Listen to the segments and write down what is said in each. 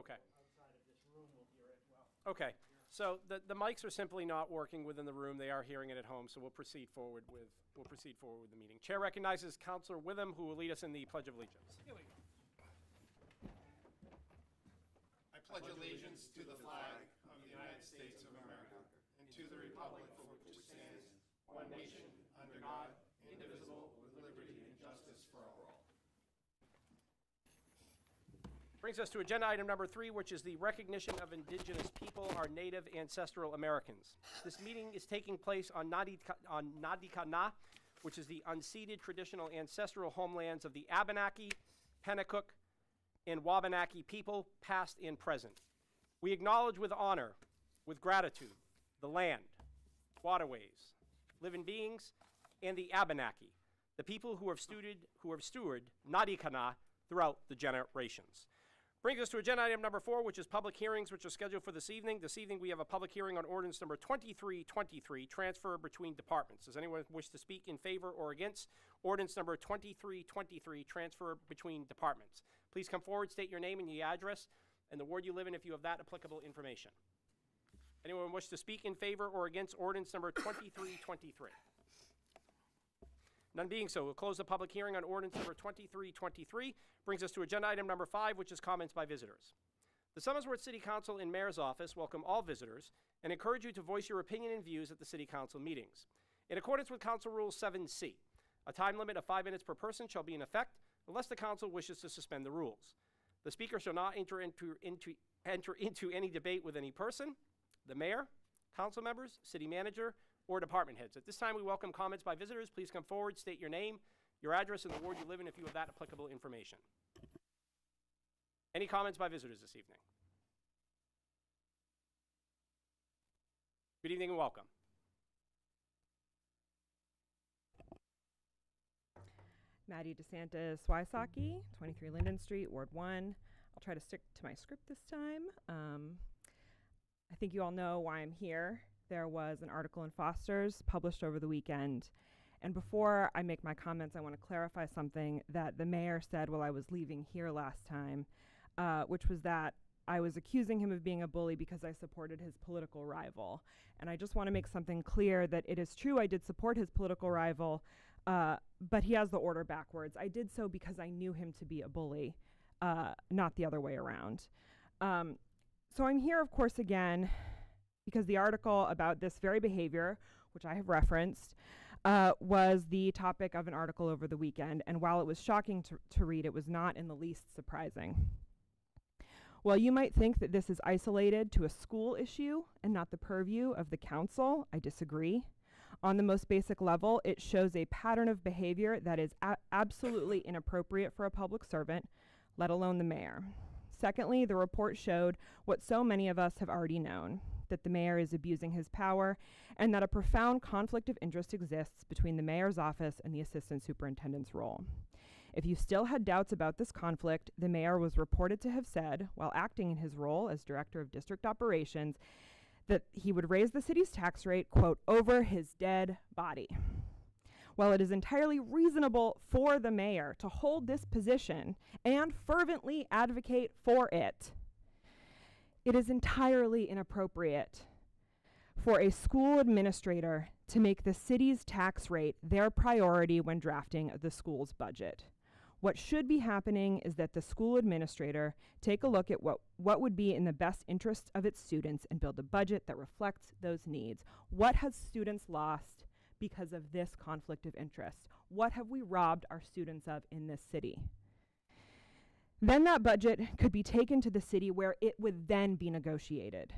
Okay. Okay, so the mics are simply not working within the room. They are hearing it at home, so we'll proceed forward with the meeting. Chair recognizes Councillor Witham, who will lead us in the Pledge of Allegiance. Here we go. I pledge allegiance to the flag of the United States of America and to the republic for which it stands, one nation, under God, indivisible, with liberty and justice for all. Brings us to agenda item number 3, which is the recognition of Indigenous people, our Native ancestral Americans. This meeting is taking place on Nadikana, which is the unceded traditional ancestral homelands of the Abenaki, Pennacook, and Wabanaki people, past and present. We acknowledge with honor, with gratitude, the land, waterways, living beings, and the Abenaki, the people who have stewarded Nadikana throughout the generations. Brings us to agenda item number 4, which is public hearings, which are scheduled for this evening. This evening we have a public hearing on ordinance number 2323, transfer between departments. Does anyone wish to speak in favor or against ordinance number 2323, transfer between departments? Please come forward, state your name and the address and the ward you live in if you have that applicable information. Anyone wish to speak in favor or against ordinance number 2323? None being so, we'll close the public hearing on ordinance number 2323. Brings us to agenda item number 5, which is comments by visitors. The Somersworth City Council and Mayor's Office welcome all visitors and encourage you to voice your opinion and views at the City Council meetings. In accordance with Council Rule 7C, a time limit of 5 minutes per person shall be in effect unless the Council wishes to suspend the rules. The Speaker shall not enter into any debate with any person, the Mayor, Council members, City Manager, or department heads. At this time, we welcome comments by visitors. Please come forward, state your name, your address, and the ward you live in if you have that applicable information. Any comments by visitors this evening? Good evening and welcome. Maddie DeSantis Wysocki, 23 Linden Street, Ward 1. I'll try to stick to my script this time. I think you all know why I'm here. There was an article in Foster's published over the weekend. And before I make my comments, I want to clarify something that the mayor said while I was leaving here last time, which was that I was accusing him of being a bully because I supported his political rival. And I just want to make something clear that it is true I did support his political rival, but he has the order backwards. I did so because I knew him to be a bully, not the other way around. So I'm here, of course, again, because the article about this very behavior, which I have referenced, was the topic of an article over the weekend. And while it was shocking to read, it was not in the least surprising. While you might think that this is isolated to a school issue and not the purview of the council, I disagree. On the most basic level, it shows a pattern of behavior that is absolutely inappropriate for a public servant, let alone the mayor. Secondly, the report showed what so many of us have already known, that the mayor is abusing his power and that a profound conflict of interest exists between the mayor's office and the assistant superintendent's role. If you still had doubts about this conflict, the mayor was reported to have said, while acting in his role as director of district operations, that he would raise the city's tax rate, quote, over his dead body. While it is entirely reasonable for the mayor to hold this position and fervently advocate for it, it is entirely inappropriate for a school administrator to make the city's tax rate their priority when drafting the school's budget. What should be happening is that the school administrator take a look at what would be in the best interest of its students and build a budget that reflects those needs. What has students lost because of this conflict of interest? What have we robbed our students of in this city? Then that budget could be taken to the city where it would then be negotiated.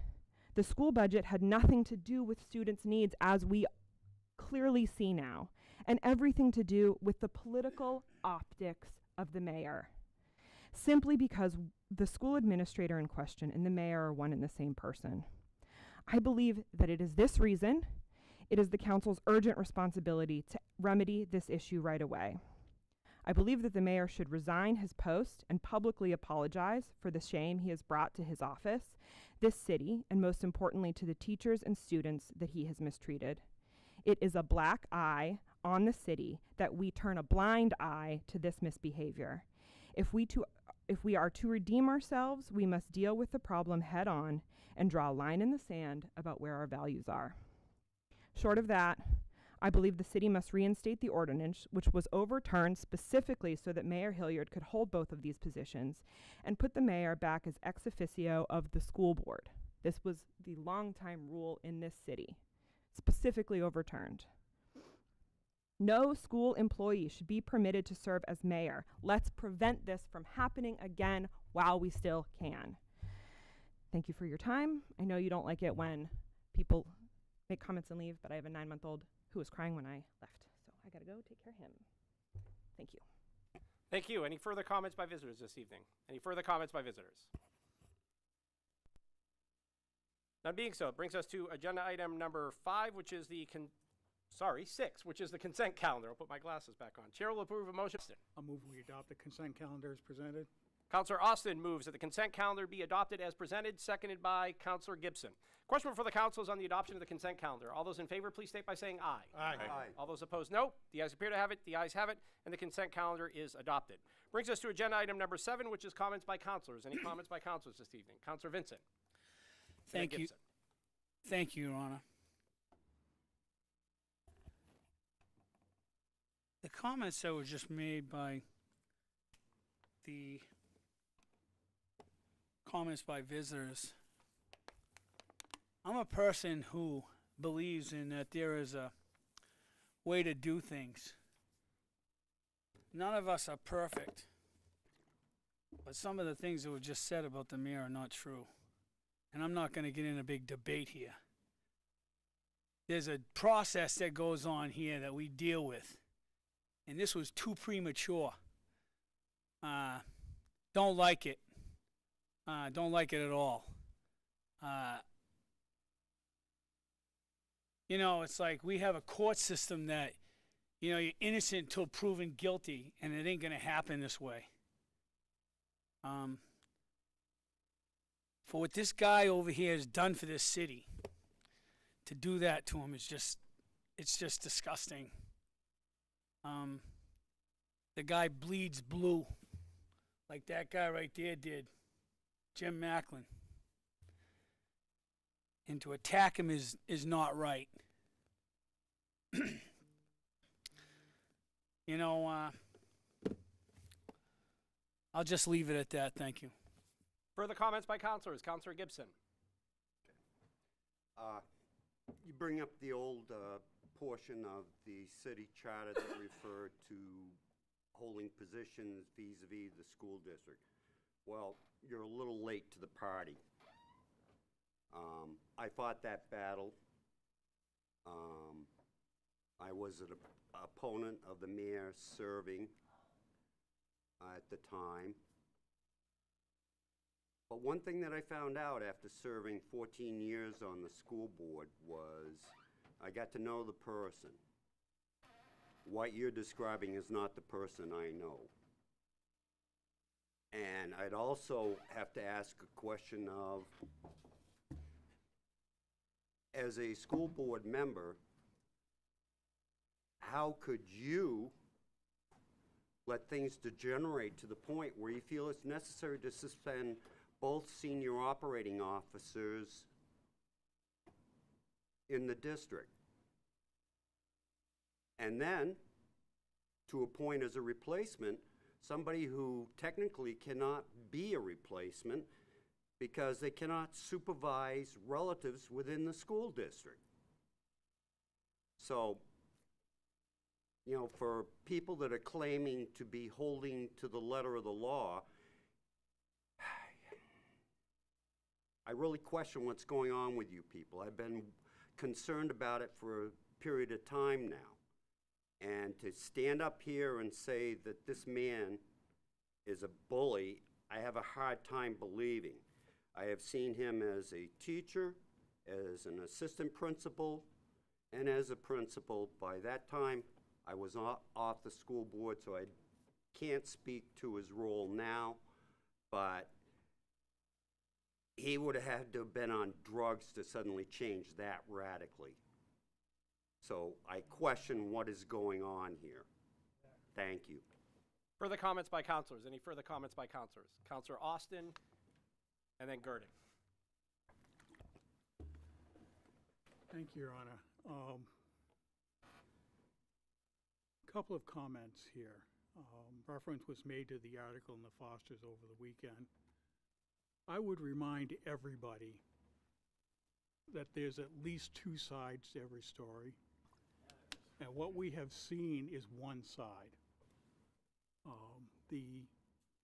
The school budget had nothing to do with students' needs, as we clearly see now, and everything to do with the political optics of the mayor. Simply because the school administrator in question and the mayor are one and the same person. I believe that it is this reason, it is the council's urgent responsibility to remedy this issue right away. I believe that the mayor should resign his post and publicly apologize for the shame he has brought to his office, this city, and most importantly to the teachers and students that he has mistreated. It is a black eye on the city that we turn a blind eye to this misbehavior. If we If we are to redeem ourselves, we must deal with the problem head on and draw a line in the sand about where our values are. Short of that, I believe the city must reinstate the ordinance, which was overturned specifically so that Mayor Hilliard could hold both of these positions, and put the mayor back as ex officio of the school board. This was the longtime rule in this city, specifically overturned. No school employee should be permitted to serve as mayor. Let's prevent this from happening again while we still can. Thank you for your time. I know you don't like it when people make comments and leave, but I have a 9-month-old who was crying when I left. So I gotta go take care of him. Thank you. Thank you. Any further comments by visitors this evening? Any further comments by visitors? None being so, it brings us to agenda item number 5, which is the 6, which is the consent calendar. I'll put my glasses back on. Chair will approve a motion. I'll move we adopt the consent calendar as presented. Councillor Austin moves that the consent calendar be adopted as presented, seconded by Councillor Gibson. Question before the council is on the adoption of the consent calendar. All those in favor, please state by saying aye. Aye. All those opposed, no. The ayes appear to have it. The ayes have it, and the consent calendar is adopted. Brings us to agenda item number 7, which is comments by councillors. Any comments by councillors this evening? Councillor Vincent. Thank you. Gibson. Thank you, Your Honor. The comments that were just made by the comments by visitors, I'm a person who believes in that there is a way to do things. None of us are perfect, but some of the things that were just said about the mayor are not true. And I'm not going to get in a big debate here. There's a process that goes on here that we deal with. And this was too premature. Don't like it. Don't like it at all. You know, it's like we have a court system that, you know, you're innocent until proven guilty, and it ain't going to happen this way. For what this guy over here has done for this city, to do that to him is just, it's just disgusting. The guy bleeds blue, like that guy right there did, Jim Macklin. And to attack him is not right. You know, I'll just leave it at that. Thank you. Further comments by councillors. Councillor Gibson. You bring up the old portion of the city charter that referred to holding positions vis-a-vis the school district. Well, you're a little late to the party. I fought that battle. I was an opponent of the mayor serving at the time. But one thing that I found out after serving 14 years on the school board was I got to know the person. What you're describing is not the person I know. And I'd also have to ask a question of, as a school board member, how could you let things degenerate to the point where you feel it's necessary to suspend both senior operating officers in the district? And then, to appoint as a replacement, somebody who technically cannot be a replacement because they cannot supervise relatives within the school district. So, you know, for people that are claiming to be holding to the letter of the law, I really question what's going on with you people. I've been concerned about it for a period of time now. And to stand up here and say that this man is a bully, I have a hard time believing. I have seen him as a teacher, as an assistant principal, and as a principal. By that time, I was off the school board, so I can't speak to his role now, but he would have had to have been on drugs to suddenly change that radically. So I question what is going on here. Thank you. Further comments by councilors? Any further comments by councilors? Councilor Austin, and then Girding. Thank you, Your Honor. Couple of comments here. Reference was made to the article in the Fosters over the weekend. I would remind everybody that there's at least two sides to every story. And what we have seen is one side. The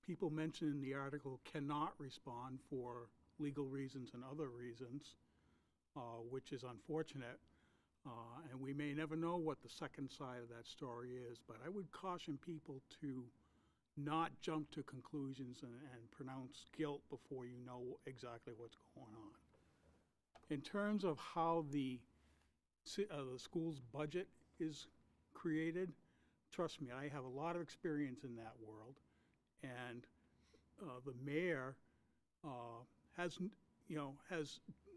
people mentioned in the article cannot respond for legal reasons and other reasons, which is unfortunate. And we may never know what the second side of that story is, but I would caution people to not jump to conclusions and pronounce guilt before you know exactly what's going on. In terms of how the school's budget is created, trust me, I have a lot of experience in that world, and the mayor has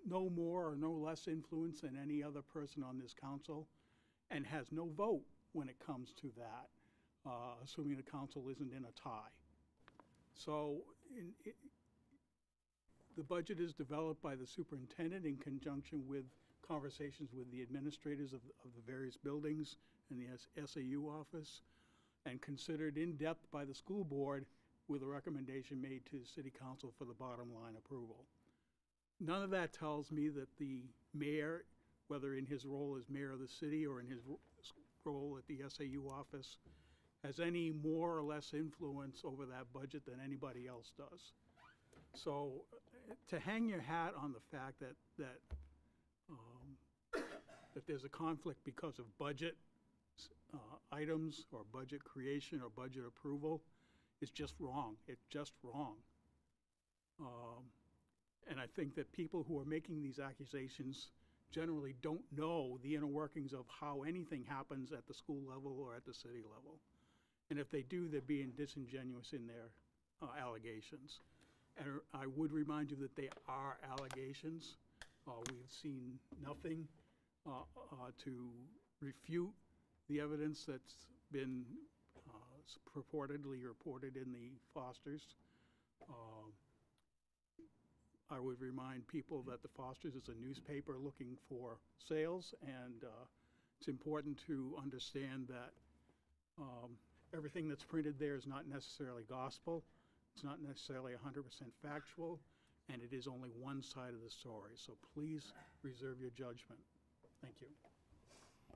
no more or no less influence than any other person on this council, and has no vote when it comes to that, assuming the council isn't in a tie. So the budget is developed by the superintendent in conjunction with conversations with the administrators of the various buildings and the SAU office, and considered in depth by the school board with a recommendation made to city council for the bottom line approval. None of that tells me that the mayor, whether in his role as mayor of the city or in his role at the SAU office, has any more or less influence over that budget than anybody else does. So to hang your hat on the fact that there's a conflict because of budget items or budget creation or budget approval is just wrong. It's just wrong. And I think that people who are making these accusations generally don't know the inner workings of how anything happens at the school level or at the city level. And if they do, they're being disingenuous in their allegations. And I would remind you that they are allegations. We've seen nothing to refute the evidence that's been purportedly reported in the Fosters. I would remind people that the Fosters is a newspaper looking for sales, and it's important to understand that everything that's printed there is not necessarily gospel. It's not necessarily 100% factual, and it is only one side of the story. So please reserve your judgment. Thank you.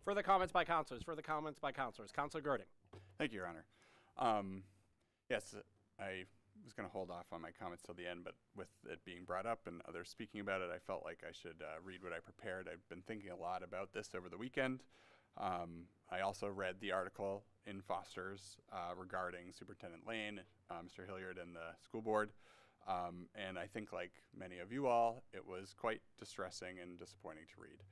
Further comments by councilors? Further comments by councilors? Councilor Girding. Thank you, Your Honor. Yes, I was going to hold off on my comments till the end, but with it being brought up and others speaking about it, I felt like I should read what I prepared. I've been thinking a lot about this over the weekend. I also read the article in Foster's regarding Superintendent Lane, Mr. Hilliard, and the school board. And I think, like many of you all, it was quite distressing and disappointing to read.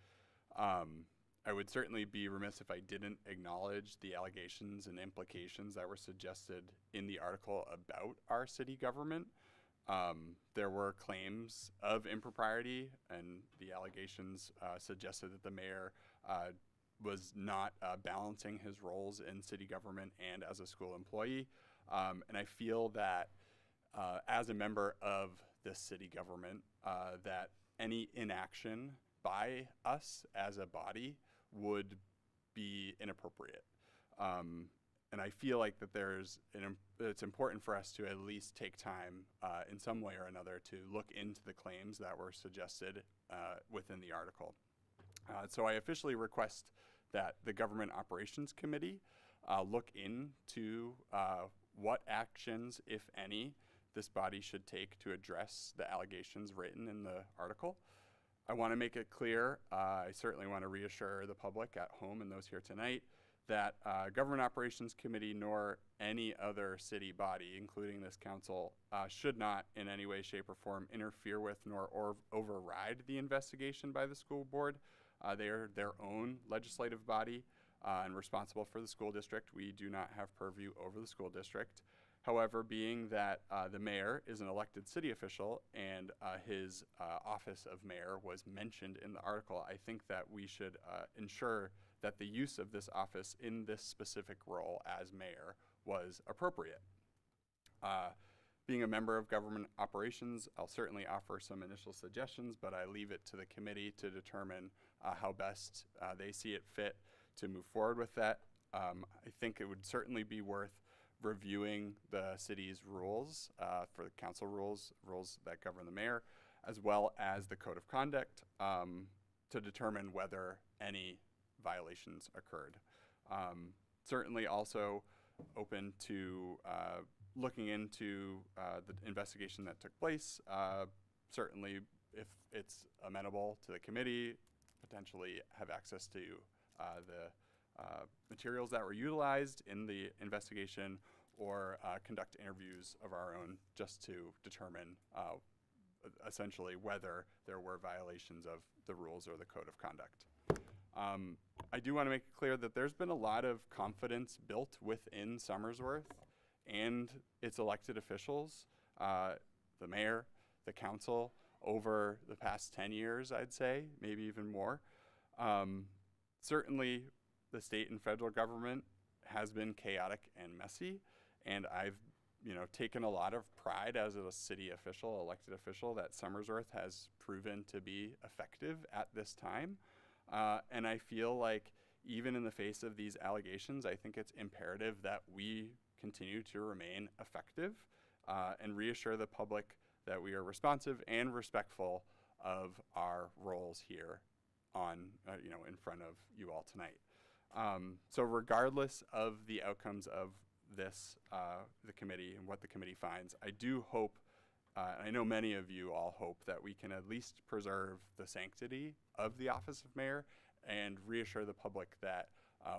I would certainly be remiss if I didn't acknowledge the allegations and implications that were suggested in the article about our city government. There were claims of impropriety, and the allegations suggested that the mayor was not balancing his roles in city government and as a school employee. And I feel that as a member of this city government, that any inaction by us as a body would be inappropriate. And I feel like that it's important for us to at least take time in some way or another to look into the claims that were suggested within the article. So I officially request that the Government Operations Committee look into what actions, if any, this body should take to address the allegations written in the article. I want to make it clear, I certainly want to reassure the public at home and those here tonight, that Government Operations Committee nor any other city body, including this council, should not in any way, shape, or form interfere with nor override the investigation by the school board. They are their own legislative body and responsible for the school district. We do not have purview over the school district. However, being that the mayor is an elected city official and his office of mayor was mentioned in the article, I think that we should ensure that the use of this office in this specific role as mayor was appropriate. Being a member of government operations, I'll certainly offer some initial suggestions, but I leave it to the committee to determine how best they see it fit to move forward with that. I think it would certainly be worth reviewing the city's rules for the council rules that govern the mayor, as well as the code of conduct to determine whether any violations occurred. Certainly also open to looking into the investigation that took place. Certainly, if it's amenable to the committee, potentially have access to the materials that were utilized in the investigation, or conduct interviews of our own just to determine essentially whether there were violations of the rules or the code of conduct. I do want to make it clear that there's been a lot of confidence built within Somersworth and its elected officials, the mayor, the council, over the past 10 years, I'd say, maybe even more. Certainly, the state and federal government has been chaotic and messy, and I've taken a lot of pride as a city official, elected official, that Somersworth has proven to be effective at this time. And I feel like even in the face of these allegations, I think it's imperative that we continue to remain effective and reassure the public that we are responsive and respectful of our roles here on, in front of you all tonight. So regardless of the outcomes of this, the committee and what the committee finds, I do hope, I know many of you all hope, that we can at least preserve the sanctity of the office of mayor and reassure the public that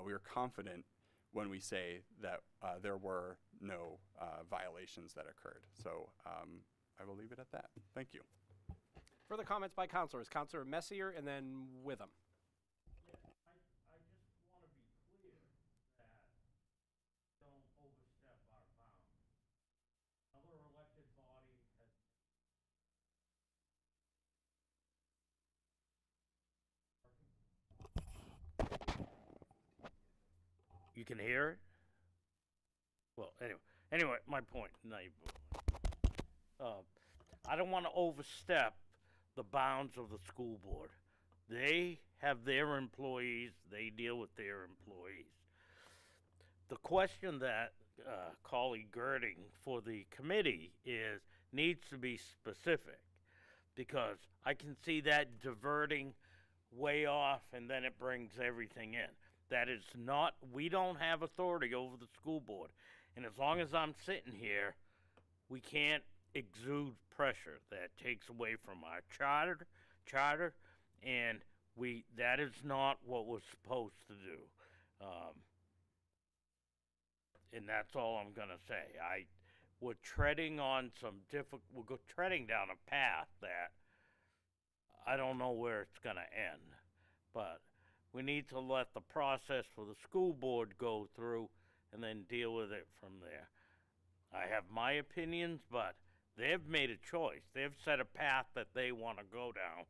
we are confident when we say that there were no violations that occurred. So I will leave it at that. Thank you. Further comments by councilors. Councilor Messier and then Witham. I just want to be clear that don't overstep our bounds. Another elected body has. You can hear it? Well, anyway, my point. Now you I don't want to overstep the bounds of the school board. They have their employees. They deal with their employees. The question that colleague Girding for the committee needs to be specific, because I can see that diverting way off and then it brings everything in. That is not, we don't have authority over the school board. And as long as I'm sitting here, we can't exude pressure that takes away from our charter, and that is not what we're supposed to do. And that's all I'm gonna say. We're treading on we're treading down a path that I don't know where it's gonna end, but we need to let the process for the school board go through and then deal with it from there. I have my opinions, but they've made a choice. They've set a path that they want to go down,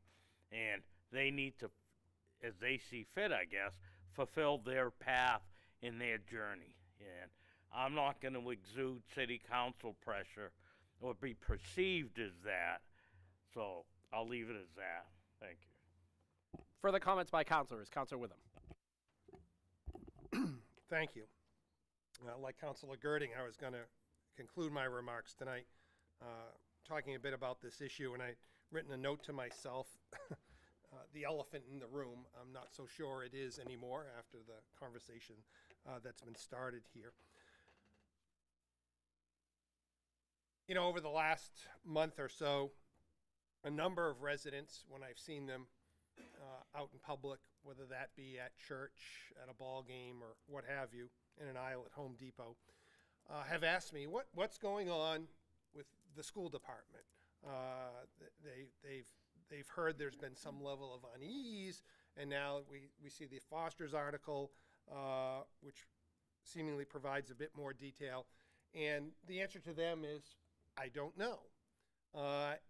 and they need to, as they see fit, I guess, fulfill their path in their journey. And I'm not going to exude city council pressure or be perceived as that, so I'll leave it as that. Thank you. Further comments by councilors. Councilor Witham. Thank you. Like Councilor Girding, I was going to conclude my remarks tonight talking a bit about this issue, and I'd written a note to myself, the elephant in the room. I'm not so sure it is anymore after the conversation that's been started here. Over the last month or so, a number of residents, when I've seen them out in public, whether that be at church, at a ball game, or what have you, in an aisle at Home Depot, have asked me what's going on with the school department. They've heard there's been some level of unease, and now we see the Foster's article, which seemingly provides a bit more detail. And the answer to them is, I don't know.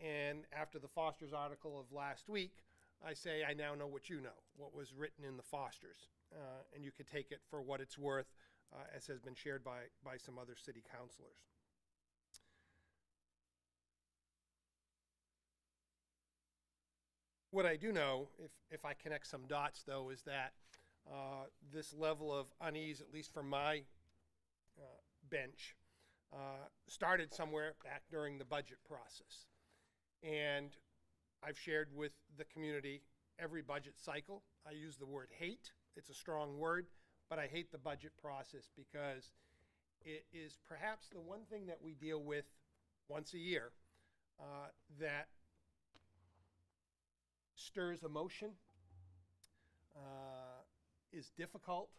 And after the Foster's article of last week, I say I now know what you know, what was written in the Foster's. And you could take it for what it's worth. as has been shared by some other city councilors. What I do know, if I connect some dots, though, is that this level of unease, at least from my bench, started somewhere back during the budget process. And I've shared with the community every budget cycle. I use the word hate. It's a strong word, but I hate the budget process because it is perhaps the one thing that we deal with once a year that stirs emotion, is difficult,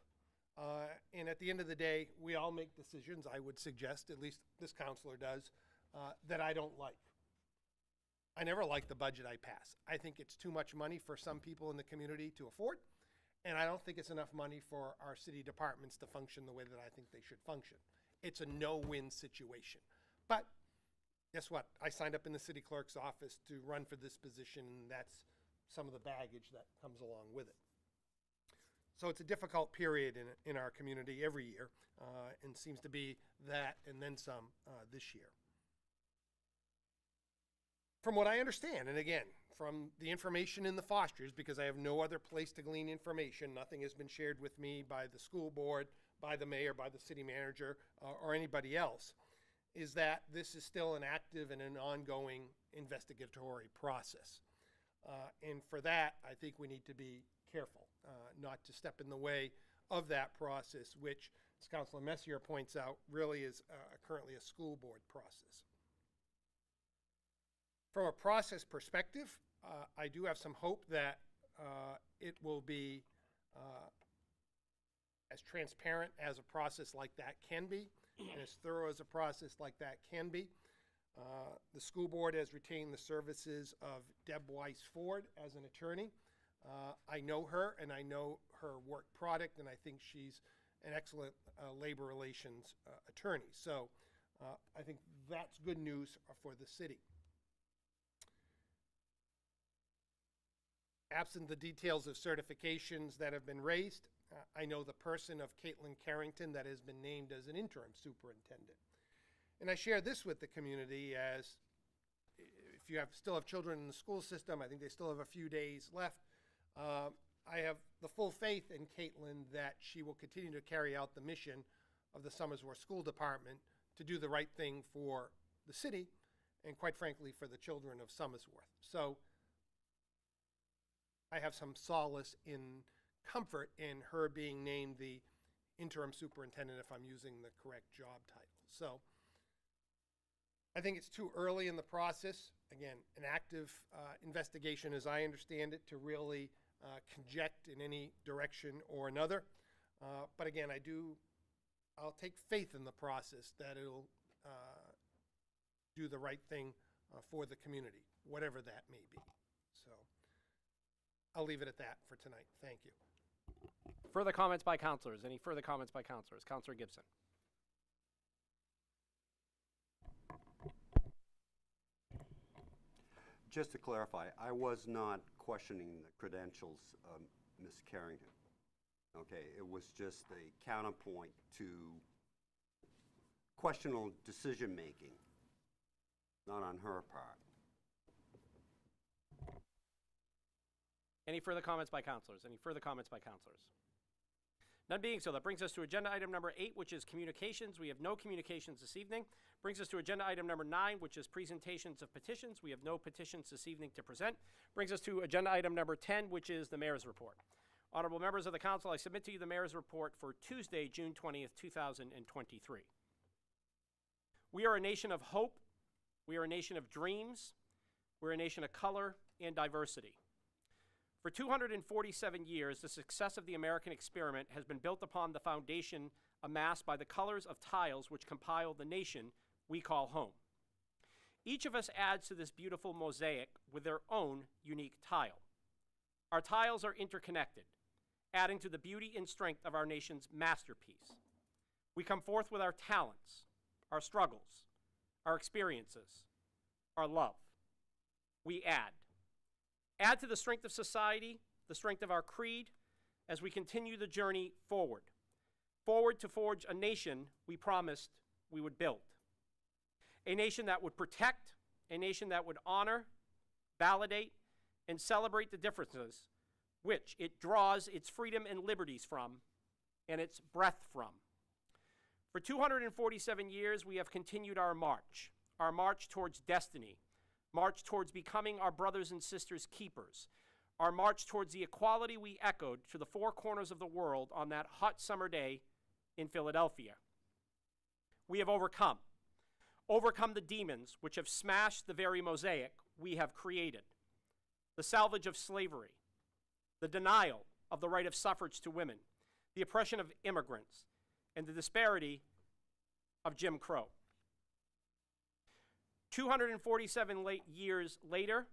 and at the end of the day, we all make decisions, I would suggest, at least this counselor does, that I don't like. I never like the budget I pass. I think it's too much money for some people in the community to afford, and I don't think it's enough money for our city departments to function the way that I think they should function. It's a no-win situation. But guess what? I signed up in the city clerk's office to run for this position, and that's some of the baggage that comes along with it. So it's a difficult period in our community every year, and seems to be that and then some this year. From what I understand, and again, from the information in the Fosters, because I have no other place to glean information, nothing has been shared with me by the school board, by the mayor, by the city manager, or anybody else, is that this is still an active and an ongoing investigatory process. And for that, I think we need to be careful, not to step in the way of that process, which, as Councilor Messier points out, really is currently a school board process. From a process perspective, I do have some hope that it will be as transparent as a process like that can be, and as thorough as a process like that can be. The school board has retained the services of Deb Weiss-Ford as an attorney. I know her, and I know her work product, and I think she's an excellent labor relations attorney. So I think that's good news for the city. Absent the details of certifications that have been raised, I know the person of Caitlin Carrington that has been named as an interim superintendent. And I share this with the community as if you still have children in the school system, I think they still have a few days left. I have the full faith in Caitlin that she will continue to carry out the mission of the Somersworth School Department to do the right thing for the city and, quite frankly, for the children of Somersworth. So I have some solace in comfort in her being named the interim superintendent, if I'm using the correct job title. So I think it's too early in the process. Again, an active investigation, as I understand it, to really conject in any direction or another. But again, I'll take faith in the process that it'll do the right thing for the community, whatever that may be. So I'll leave it at that for tonight. Thank you. Further comments by councilors? Any further comments by councilors? Councilor Gibson. Just to clarify, I was not questioning the credentials of Ms. Carrington. Okay, it was just a counterpoint to questionable decision-making, not on her part. Any further comments by councilors? Any further comments by councilors? None being so, that brings us to agenda item number 8, which is communications. We have no communications this evening. Brings us to agenda item number 9, which is presentations of petitions. We have no petitions this evening to present. Brings us to agenda item number 10, which is the mayor's report. Honorable members of the council, I submit to you the mayor's report for Tuesday, June 20th, 2023. We are a nation of hope. We are a nation of dreams. We're a nation of color and diversity. For 247 years, the success of the American experiment has been built upon the foundation amassed by the colors of tiles which compile the nation we call home. Each of us adds to this beautiful mosaic with their own unique tile. Our tiles are interconnected, adding to the beauty and strength of our nation's masterpiece. We come forth with our talents, our struggles, our experiences, our love. We add. Add to the strength of society, the strength of our creed, as we continue the journey forward. forward to forge a nation we promised we would build. A nation that would protect, a nation that would honor, validate, and celebrate the differences which it draws its freedom and liberties from and its breath from. For 247 years, we have continued our march towards destiny, march towards becoming our brothers and sisters' keepers, our march towards the equality we echoed to the four corners of the world on that hot summer day in Philadelphia. We have overcome the demons which have smashed the very mosaic we have created, the salvage of slavery, the denial of the right of suffrage to women, the oppression of immigrants, and the disparity of Jim Crow. 247 years later,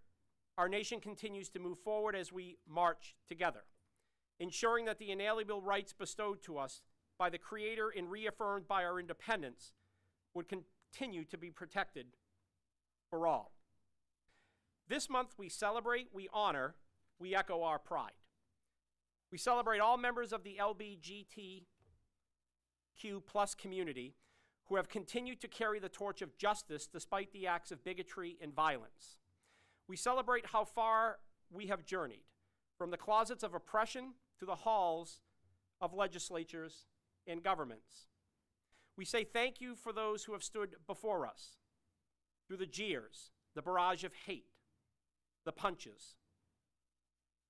our nation continues to move forward as we march together, ensuring that the inalienable rights bestowed to us by the Creator and reaffirmed by our independence would continue to be protected for all. This month we celebrate, we honor, we echo our pride. We celebrate all members of the LGBTQ+ community who have continued to carry the torch of justice despite the acts of bigotry and violence. We celebrate how far we have journeyed, from the closets of oppression to the halls of legislatures and governments. We say thank you for those who have stood before us through the jeers, the barrage of hate, the punches.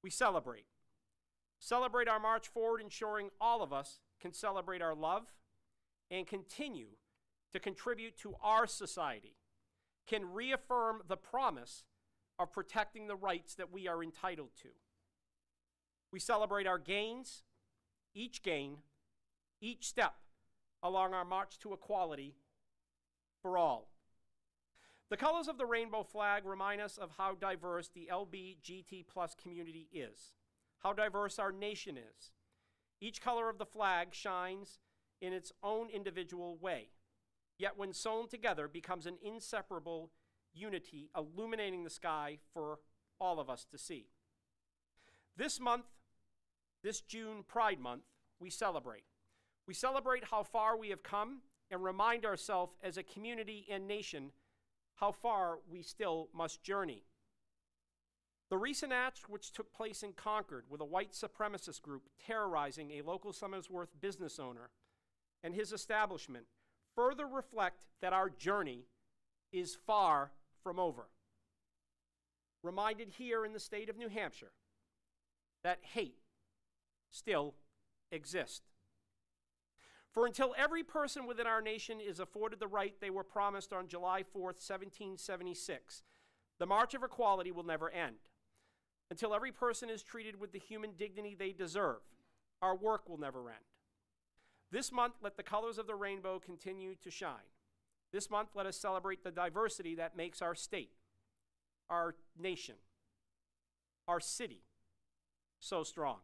We celebrate our march forward, ensuring all of us can celebrate our love and continue to contribute to our society, can reaffirm the promise of protecting the rights that we are entitled to. We celebrate our gains, each step along our march to equality for all. The colors of the rainbow flag remind us of how diverse the LGBTQ+ community is, how diverse our nation is. Each color of the flag shines in its own individual way, yet when sewn together becomes an inseparable unity, illuminating the sky for all of us to see. This month, this June Pride Month, we celebrate. We celebrate how far we have come and remind ourselves as a community and nation how far we still must journey. The recent acts which took place in Concord with a white supremacist group terrorizing a local Somersworth business owner and his establishment further reflect that our journey is far from over. Reminded here in the state of New Hampshire that hate still exists. For until every person within our nation is afforded the right they were promised on July 4th, 1776, the march of equality will never end. Until every person is treated with the human dignity they deserve, our work will never end. This month, let the colors of the rainbow continue to shine. This month, let us celebrate the diversity that makes our state, our nation, our city so strong.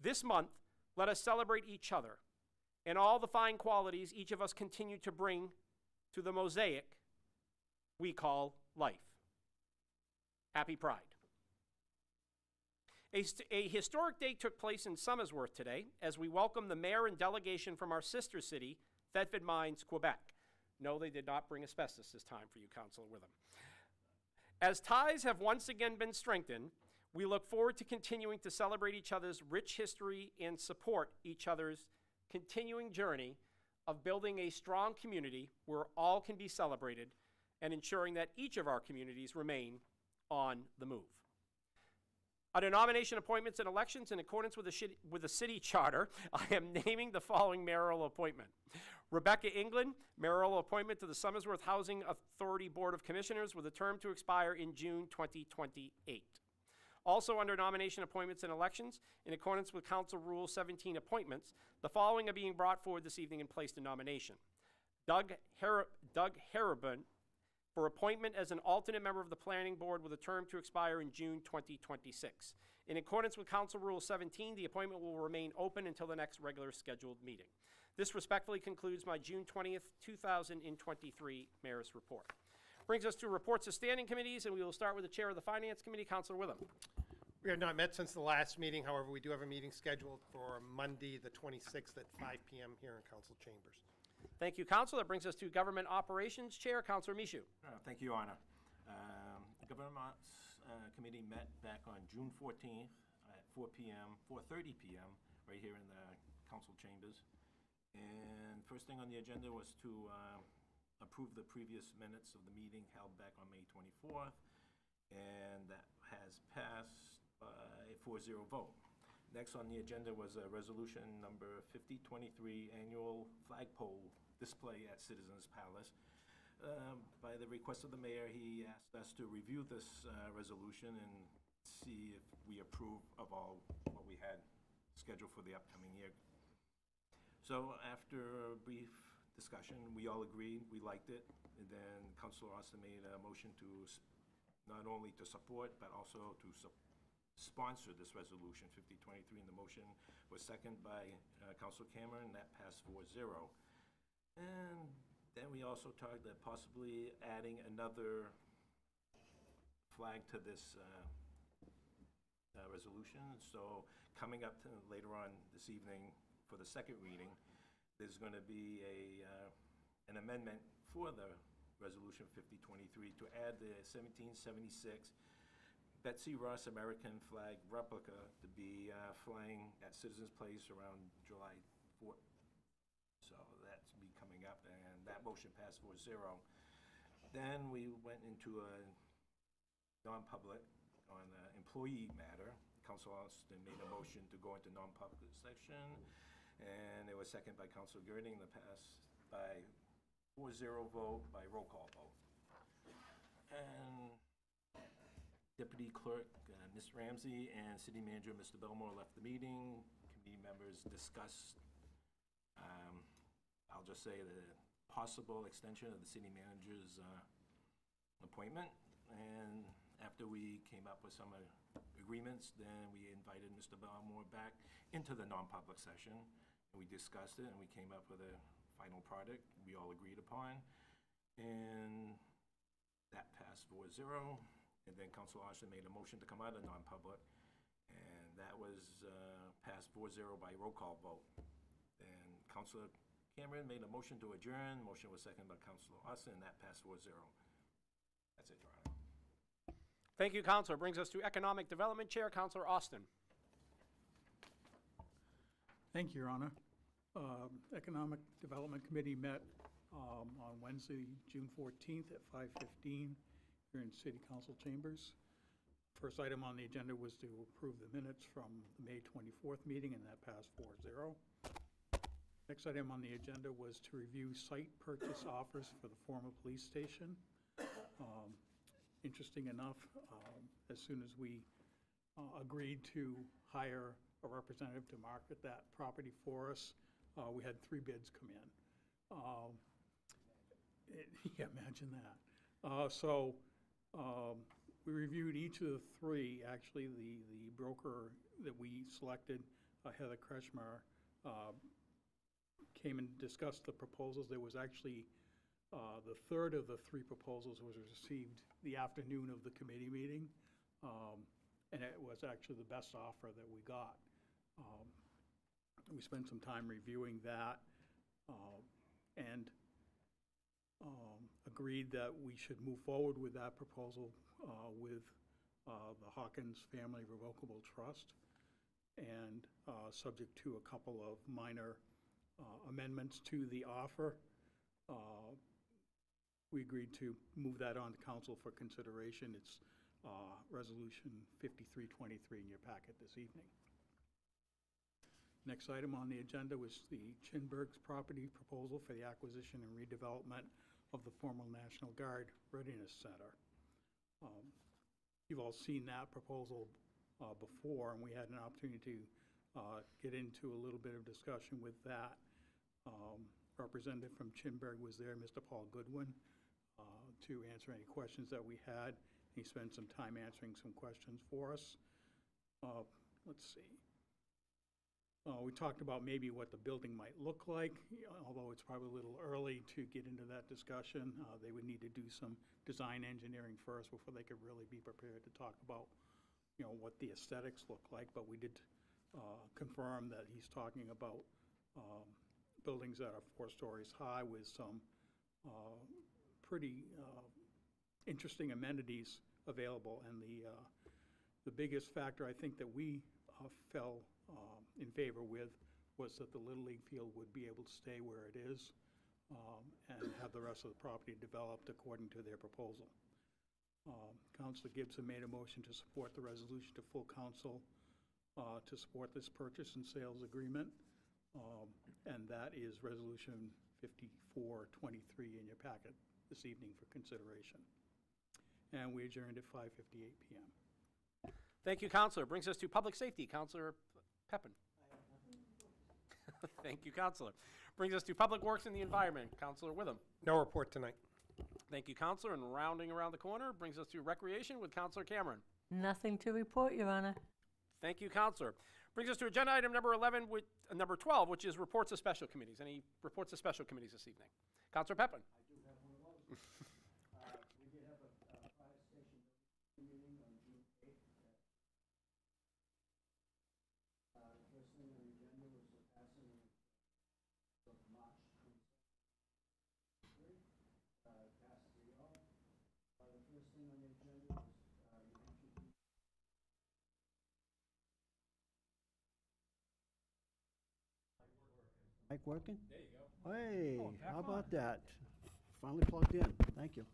This month, let us celebrate each other and all the fine qualities each of us continue to bring to the mosaic we call life. Happy Pride. A historic day took place in Somersworth today as we welcome the mayor and delegation from our sister city, Thetford Mines, Quebec. No, they did not bring asbestos this time for you, Councilor Witham. As ties have once again been strengthened, we look forward to continuing to celebrate each other's rich history and support each other's continuing journey of building a strong community where all can be celebrated and ensuring that each of our communities remain on the move. Under nomination, appointments, and elections, in accordance with the city charter, I am naming the following mayoral appointment. Rebecca England, mayoral appointment to the Somersworth Housing Authority Board of Commissioners with a term to expire in June 2028. Also under nomination, appointments, and elections, in accordance with Council Rule 17 appointments, the following are being brought forward this evening and placed in nomination. Doug Harabin for appointment as an alternate member of the Planning Board with a term to expire in June 2026. In accordance with Council Rule 17, the appointment will remain open until the next regular scheduled meeting. This respectfully concludes my June 20th, 2023 Mayor's Report. Brings us to reports of standing committees, and we will start with the Chair of the Finance Committee, Councilor Witham. We have not met since the last meeting. However, we do have a meeting scheduled for Monday, the 26th at 5 p.m. here in council chambers. Thank you, Council. That brings us to Government Operations Chair, Councilor Michoud. Thank you, Your Honor. The Government Committee met back on June 14th at 4 p.m., 4:30 p.m., right here in the council chambers. And first thing on the agenda was to approve the previous minutes of the meeting held back on May 24th, and that has passed by a 4-0 vote. Next on the agenda was a resolution number 5023, annual flagpole display at Citizens Palace. By the request of the mayor, he asked us to review this resolution and see if we approve of all what we had scheduled for the upcoming year. So after a brief discussion, we all agreed, we liked it, and then Councilor Austin made a motion to not only to support, but also to sponsor this resolution, 5023, and the motion was seconded by Councilor Cameron, and that passed 4-0. And then we also talked about possibly adding another flag to this resolution. So coming up to later on this evening for the second reading, there's going to be an amendment for the resolution 5023 to add the 1776 Betsy Ross American flag replica to be flying at Citizens Place around July 4th. So that's be coming up, and that motion passed 4-0. Then we went into a non-public on an employee matter. Councilor Austin made a motion to go into non-public section, and it was seconded by Councilor Girding, that passed by 4-0 vote by roll call vote. And Deputy Clerk, Ms. Ramsey, and City Manager, Mr. Belmore, left the meeting. Committee members discussed, I'll just say, the possible extension of the city manager's appointment. And after we came up with some agreements, then we invited Mr. Belmore back into the non-public session, and we discussed it, and we came up with a final product we all agreed upon. And that passed 4-0. And then Councilor Austin made a motion to come out of non-public, and that was passed 4-0 by roll call vote. And Councilor Cameron made a motion to adjourn. Motion was seconded by Councilor Austin, and that passed 4-0. That's it, Your Honor. Thank you, Councilor. Brings us to Economic Development Chair, Councilor Austin. Thank you, Your Honor. Economic Development Committee met on Wednesday, June 14th at 5:15 here in City Council chambers. First item on the agenda was to approve the minutes from the May 24th meeting, and that passed 4-0. Next item on the agenda was to review site purchase offers for the former police station. Interesting enough, as soon as we agreed to hire a representative to market that property for us, we had 3 bids come in. Yeah, imagine that. So we reviewed each of the 3. Actually, the broker that we selected, Heather Kretschmar, came and discussed the proposals. There was actually the third of the 3 proposals was received the afternoon of the committee meeting, and it was actually the best offer that we got. We spent some time reviewing that and agreed that we should move forward with that proposal with the Hawkins Family Revocable Trust, and subject to a couple of minor amendments to the offer. We agreed to move that on to council for consideration. It's Resolution 5323 in your packet this evening. Next item on the agenda was the Chinberg's property proposal for the acquisition and redevelopment of the former National Guard Readiness Center. You've all seen that proposal before, and we had an opportunity to get into a little bit of discussion with that. Representative from Chinberg was there, Mr. Paul Goodwin, to answer any questions that we had. He spent some time answering some questions for us. Let's see. We talked about maybe what the building might look like, although it's probably a little early to get into that discussion. They would need to do some design engineering first before they could really be prepared to talk about, what the aesthetics look like, but we did confirm that he's talking about buildings that are 4 stories high with some pretty interesting amenities available. And the biggest factor I think that we fell in favor with was that the Little League field would be able to stay where it is and have the rest of the property developed according to their proposal. Councilor Gibson made a motion to support the resolution to full council to support this purchase and sales agreement, and that is Resolution 5423 in your packet this evening for consideration. And we adjourned at 5:58 p.m. Thank you, Counselor. Brings us to Public Safety. Counselor Pepin. Thank you, Counselor. Brings us to Public Works and the Environment. Counselor Witham. No report tonight. Thank you, Counselor. And rounding around the corner brings us to Recreation with Counselor Cameron. Nothing to report, Your Honor. Thank you, Counselor. Brings us to agenda item number 12, which is reports of special committees. Any reports of special committees this evening? Counselor Pepin. I do have one of those. We did have a fire station meeting on June 8th. The first thing on the agenda was the passing of March 22nd. Passed 3-0. The first thing on the agenda was Mic working? There you go. Hey, how about that? Finally plugged in. Thank you.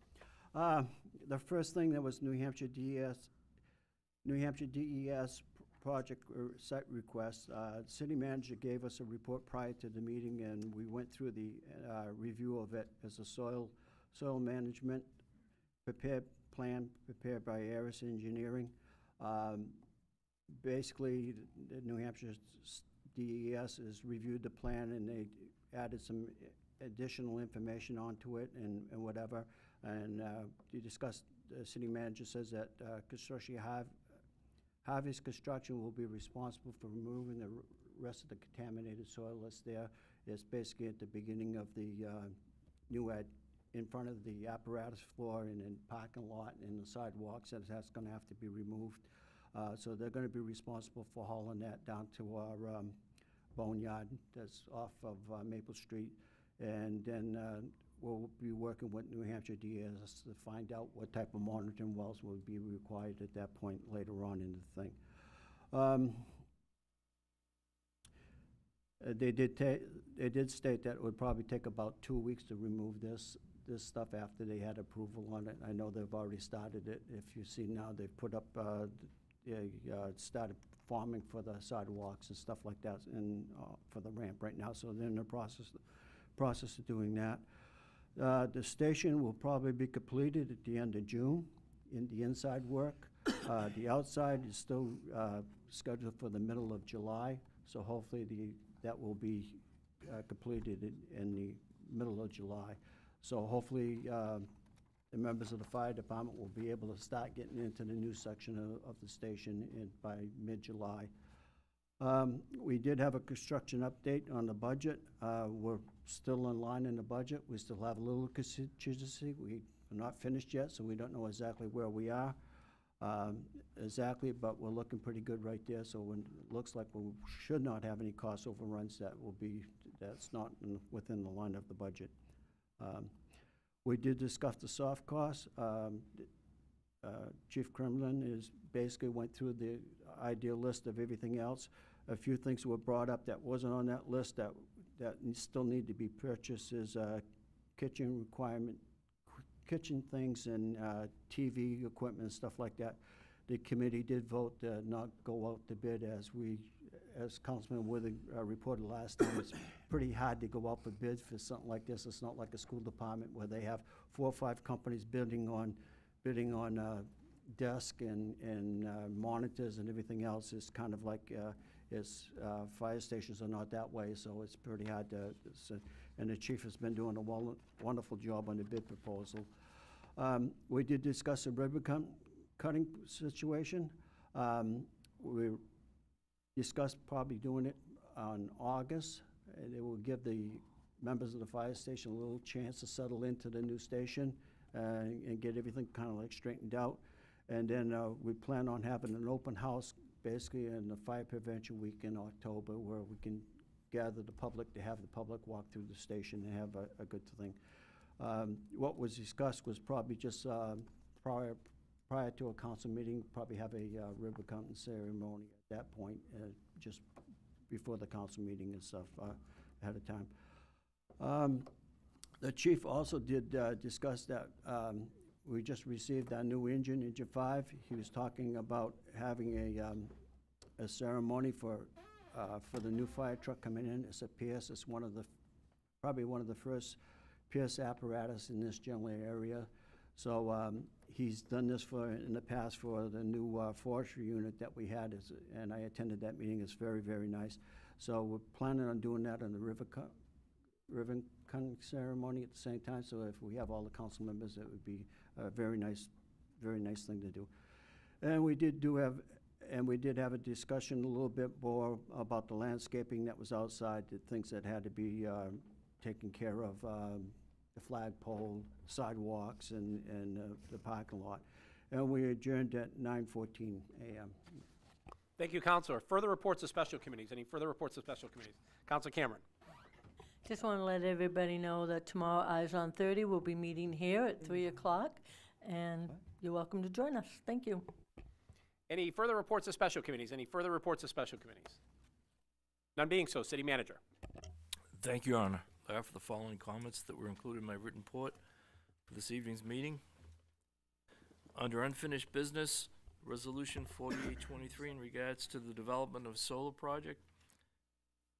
The first thing that was New Hampshire DES project site request. City manager gave us a report prior to the meeting, and we went through the review of it as a soil management plan prepared by Aris Engineering. Basically, the New Hampshire DES has reviewed the plan, and they added some additional information onto it and whatever. And you discussed, the city manager says that Harvey's Construction will be responsible for removing the rest of the contaminated soil that's there. It's basically at the beginning of the new in front of the apparatus floor and in parking lot and the sidewalks, and that's going to have to be removed. So they're going to be responsible for hauling that down to our boneyard that's off of Maple Street. And then we'll be working with New Hampshire DES to find out what type of monitoring wells will be required at that point later on in the thing. They did state that it would probably take about 2 weeks to remove this stuff after they had approval on it. I know they've already started it. If you see now, they've put up, started farming for the sidewalks and stuff like that, and for the ramp right now. So they're in the process of doing that. The station will probably be completed at the end of June in the inside work. The outside is still scheduled for the middle of July. So hopefully that will be completed in the middle of July. So hopefully the members of the fire department will be able to start getting into the new section of the station by mid-July. We did have a construction update on the budget. We're still in line in the budget. We still have a little contingency. We're not finished yet, so we don't know exactly where we are exactly, but we're looking pretty good right there. So it looks like we should not have any cost overruns that's not within the line of the budget. We did discuss the soft costs. Chief Kremlin basically went through the ideal list of everything else. A few things were brought up that wasn't on that list that still need to be purchased is kitchen things and TV equipment and stuff like that. The committee did vote to not go out to bid as Councilman Withing reported last time. It's pretty hard to go out for bid for something like this. It's not like a school department where they have 4 or 5 companies bidding on desk and monitors and everything else. It's kind of like fire stations are not that way, so it's pretty hard to. And the chief has been doing a wonderful job on the bid proposal. We did discuss a ribbon cutting situation. We discussed probably doing it on August. It will give the members of the fire station a little chance to settle into the new station and get everything kind of like straightened out. And then we plan on having an open house basically in the Fire Prevention Week in October where we can gather the public, to have the public walk through the station and have a good thing. What was discussed was probably just prior to a council meeting, probably have a river cutting ceremony at that point, just before the council meeting and stuff ahead of time. The chief also did discuss that we just received our new engine 5. He was talking about having a ceremony for the new fire truck coming in. It's a Pierce. It's probably one of the first Pierce apparatus in this general area. So he's done this in the past for the new forestry unit that we had, and I attended that meeting. It's very, very nice. So we're planning on doing that on the ribbon cutting ceremony at the same time. So if we have all the council members, it would be a very nice thing to do. And we did have a discussion a little bit more about the landscaping that was outside, the things that had to be taken care of, the flagpole, sidewalks, and the parking lot. And we adjourned at 9:14 a.m. Thank you, Councilor. Further reports of special committees. Any further reports of special committees? Councilor Cameron. Just want to let everybody know that tomorrow, Eyes on 30, will be meeting here at 3 o'clock, and you're welcome to join us. Thank you. Any further reports of special committees? Any further reports of special committees? None being so, City Manager. Thank you, Your Honor. I offer the following comments that were included in my written report for this evening's meeting. Under unfinished business, Resolution 4823 in regards to the development of a solar project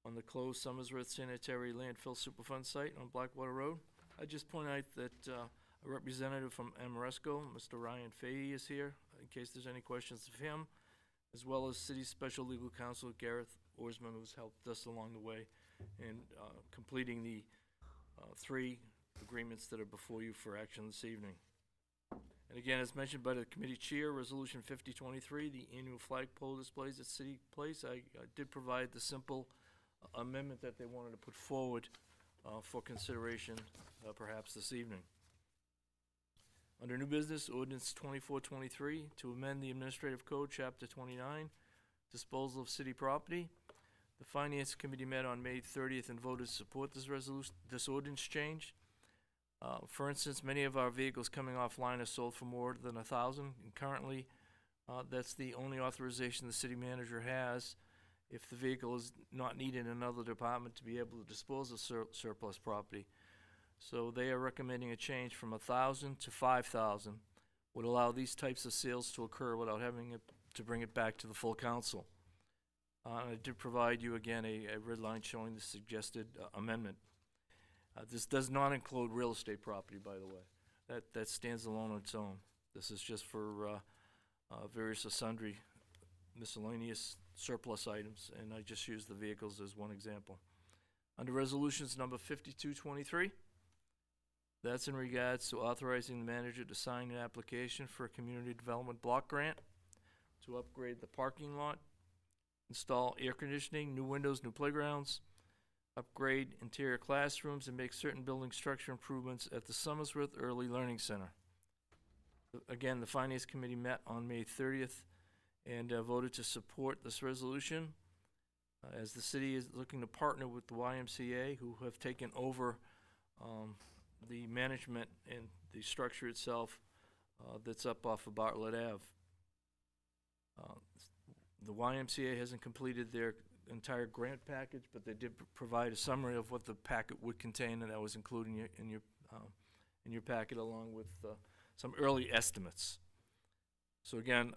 on the closed Somersworth Sanitary Landfill Superfund site on Blackwater Road. I just point out that a representative from Amoresco, Mr. Ryan Fahey, is here, in case there's any questions of him, as well as City Special Legal Counsel Gareth Orsman, who's helped us along the way in completing the 3 agreements that are before you for action this evening. And again, as mentioned by the committee chair, Resolution 5023, the annual flagpole displays at City Place, I did provide the simple amendment that they wanted to put forward for consideration perhaps this evening. Under new business, Ordinance 2423 to amend the Administrative Code, Chapter 29, disposal of city property. The Finance Committee met on May 30th and voted to support this ordinance change. For instance, many of our vehicles coming offline are sold for more than $1,000, and currently that's the only authorization the city manager has if the vehicle is not needed in another department to be able to dispose of surplus property. So they are recommending a change from 1,000 to 5,000 would allow these types of sales to occur without having to bring it back to the full council. I did provide you again a red line showing the suggested amendment. This does not include real estate property, by the way. That stands alone on its own. This is just for various or sundry miscellaneous surplus items, and I just used the vehicles as one example. Under resolutions number 5223, that's in regards to authorizing the manager to sign an application for a community development block grant to upgrade the parking lot, install air conditioning, new windows, new playgrounds, upgrade interior classrooms, and make certain building structure improvements at the Somersworth Early Learning Center. Again, the Finance Committee met on May 30th and voted to support this resolution as the city is looking to partner with the YMCA, who have taken over the management and the structure itself that's up off of Bartlett Ave. The YMCA hasn't completed their entire grant package, but they did provide a summary of what the packet would contain, and that was included in your packet, along with some early estimates. So again,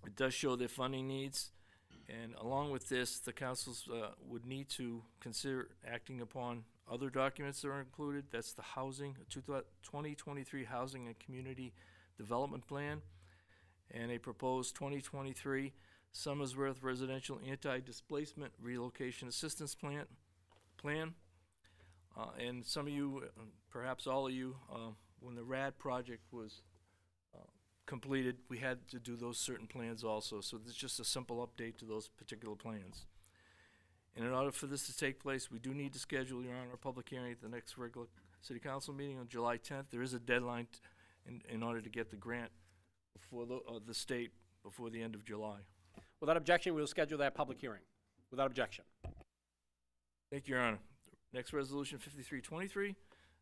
it does show their funding needs, and along with this, the councils would need to consider acting upon other documents that are included. That's the 2023 Housing and Community Development Plan, and a proposed 2023 Somersworth Residential Anti-Displacement Relocation Assistance Plan. And some of you, perhaps all of you, when the RAD project was completed, we had to do those certain plans also. So this is just a simple update to those particular plans. And in order for this to take place, we do need to schedule, Your Honor, a public hearing at the next regular City Council meeting on July 10th. There is a deadline in order to get the grant before the state before the end of July. Without objection, we'll schedule that public hearing. Without objection. Thank you, Your Honor. Next resolution, 5323,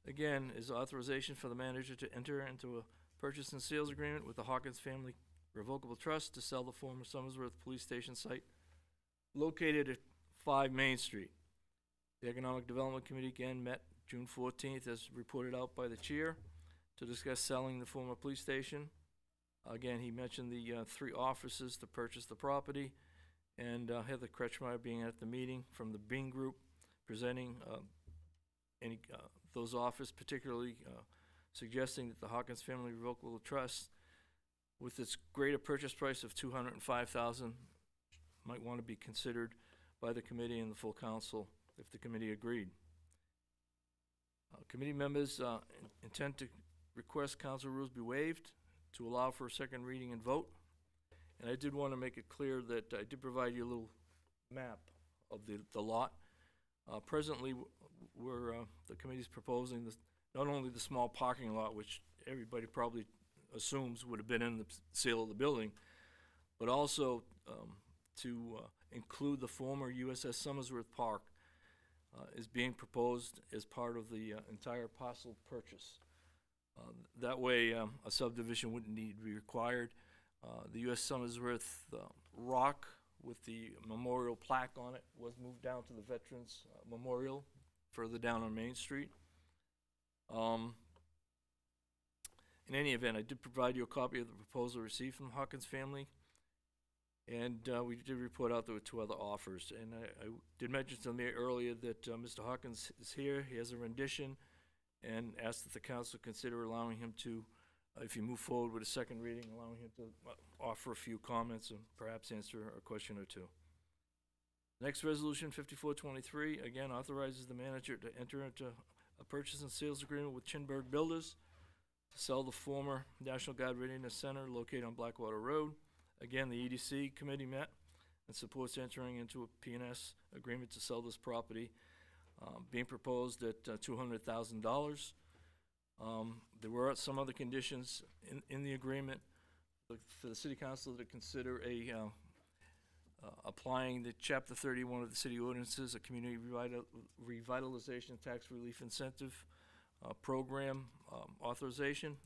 again, is authorization for the manager to enter into a purchase and sales agreement with the Hawkins Family Revocable Trust to sell the former Somersworth Police Station site located at 5 Main Street. The Economic Development Committee again met June 14th, as reported out by the chair, to discuss selling the former police station. Again, he mentioned the 3 offices to purchase the property, and Heather Kretschmeyer being at the meeting from the Bing Group, presenting those offers, particularly suggesting that the Hawkins Family Revocable Trust, with its greater purchase price of $205,000, might want to be considered by the committee and the full council if the committee agreed. Committee members intend to request council rules be waived to allow for a second reading and vote. And I did want to make it clear that I did provide you a little map of the lot. Presently, the committee's proposing not only the small parking lot, which everybody probably assumes would have been in the sale of the building, but also to include the former USS Somersworth Park is being proposed as part of the entire parcel purchase. That way, a subdivision wouldn't need to be required. The U.S. Somersworth rock with the memorial plaque on it was moved down to the Veterans Memorial further down on Main Street. In any event, I did provide you a copy of the proposal received from Hawkins family, and we did report out there were 2 other offers. And I did mention to me earlier that Mr. Hawkins is here. He has a rendition, and asked that the council consider allowing him to, if you move forward with a second reading, allowing him to offer a few comments and perhaps answer a question or 2. Next resolution, 5423, again authorizes the manager to enter into a purchase and sales agreement with Chinberg Builders to sell the former National Guard Readiness Center located on Blackwater Road. Again, the EDC committee met and supports entering into a P&S agreement to sell this property, being proposed at $200,000. There were some other conditions in the agreement for the city council to consider applying the Chapter 31 of the city ordinances, a community revitalization tax relief incentive program authorization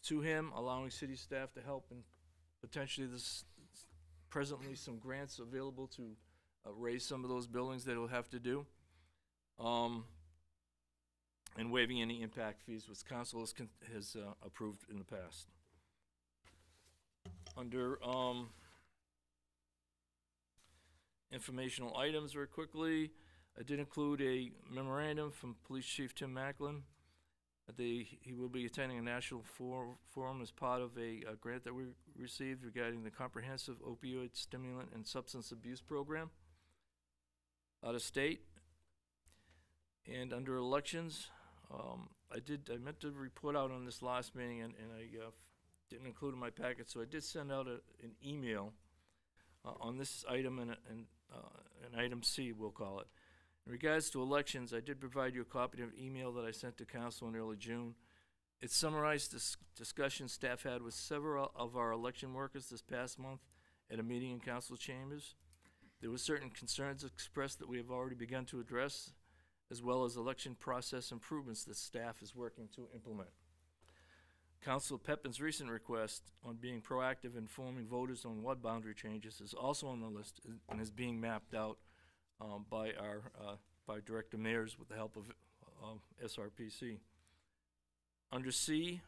to him, allowing city staff to help in potentially presently some grants available to raise some of those buildings that he'll have to do. And waiving any impact fees, which council has approved in the past. Under informational items, very quickly, I did include a memorandum from Police Chief Tim Macklin. He will be attending a national forum as part of a grant that we received regarding the Comprehensive Opioid Stimulant and Substance Abuse Program out of state. And under elections, I meant to report out on this last meeting, and I didn't include it in my packet, so I did send out an email on this item and an item C, we'll call it. In regards to elections, I did provide you a copy of an email that I sent to council in early June. It summarized the discussion staff had with several of our election workers this past month at a meeting in council chambers. There were certain concerns expressed that we have already begun to address, as well as election process improvements that staff is working to implement. Councilor Pepin's recent request on being proactive in informing voters on ward boundary changes is also on the list and is being mapped out by Director Mayers with the help of SRPC. Under C,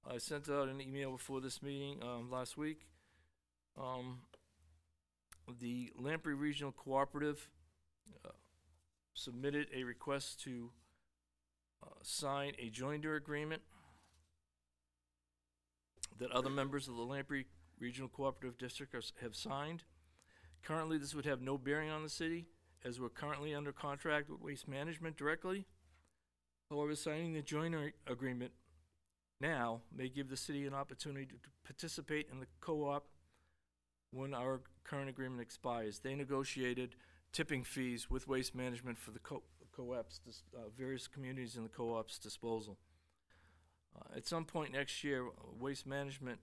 I sent out an email before this meeting last week. The Lamprey Regional Cooperative submitted a request to sign a joinder agreement that other members of the Lamprey Regional Cooperative District have signed. Currently, this would have no bearing on the city, as we're currently under contract with Waste Management directly. However, signing the joinder agreement now may give the city an opportunity to participate in the co-op when our current agreement expires. They negotiated tipping fees with Waste Management for the co-ops, various communities in the co-op's disposal. At some point next year, Waste Management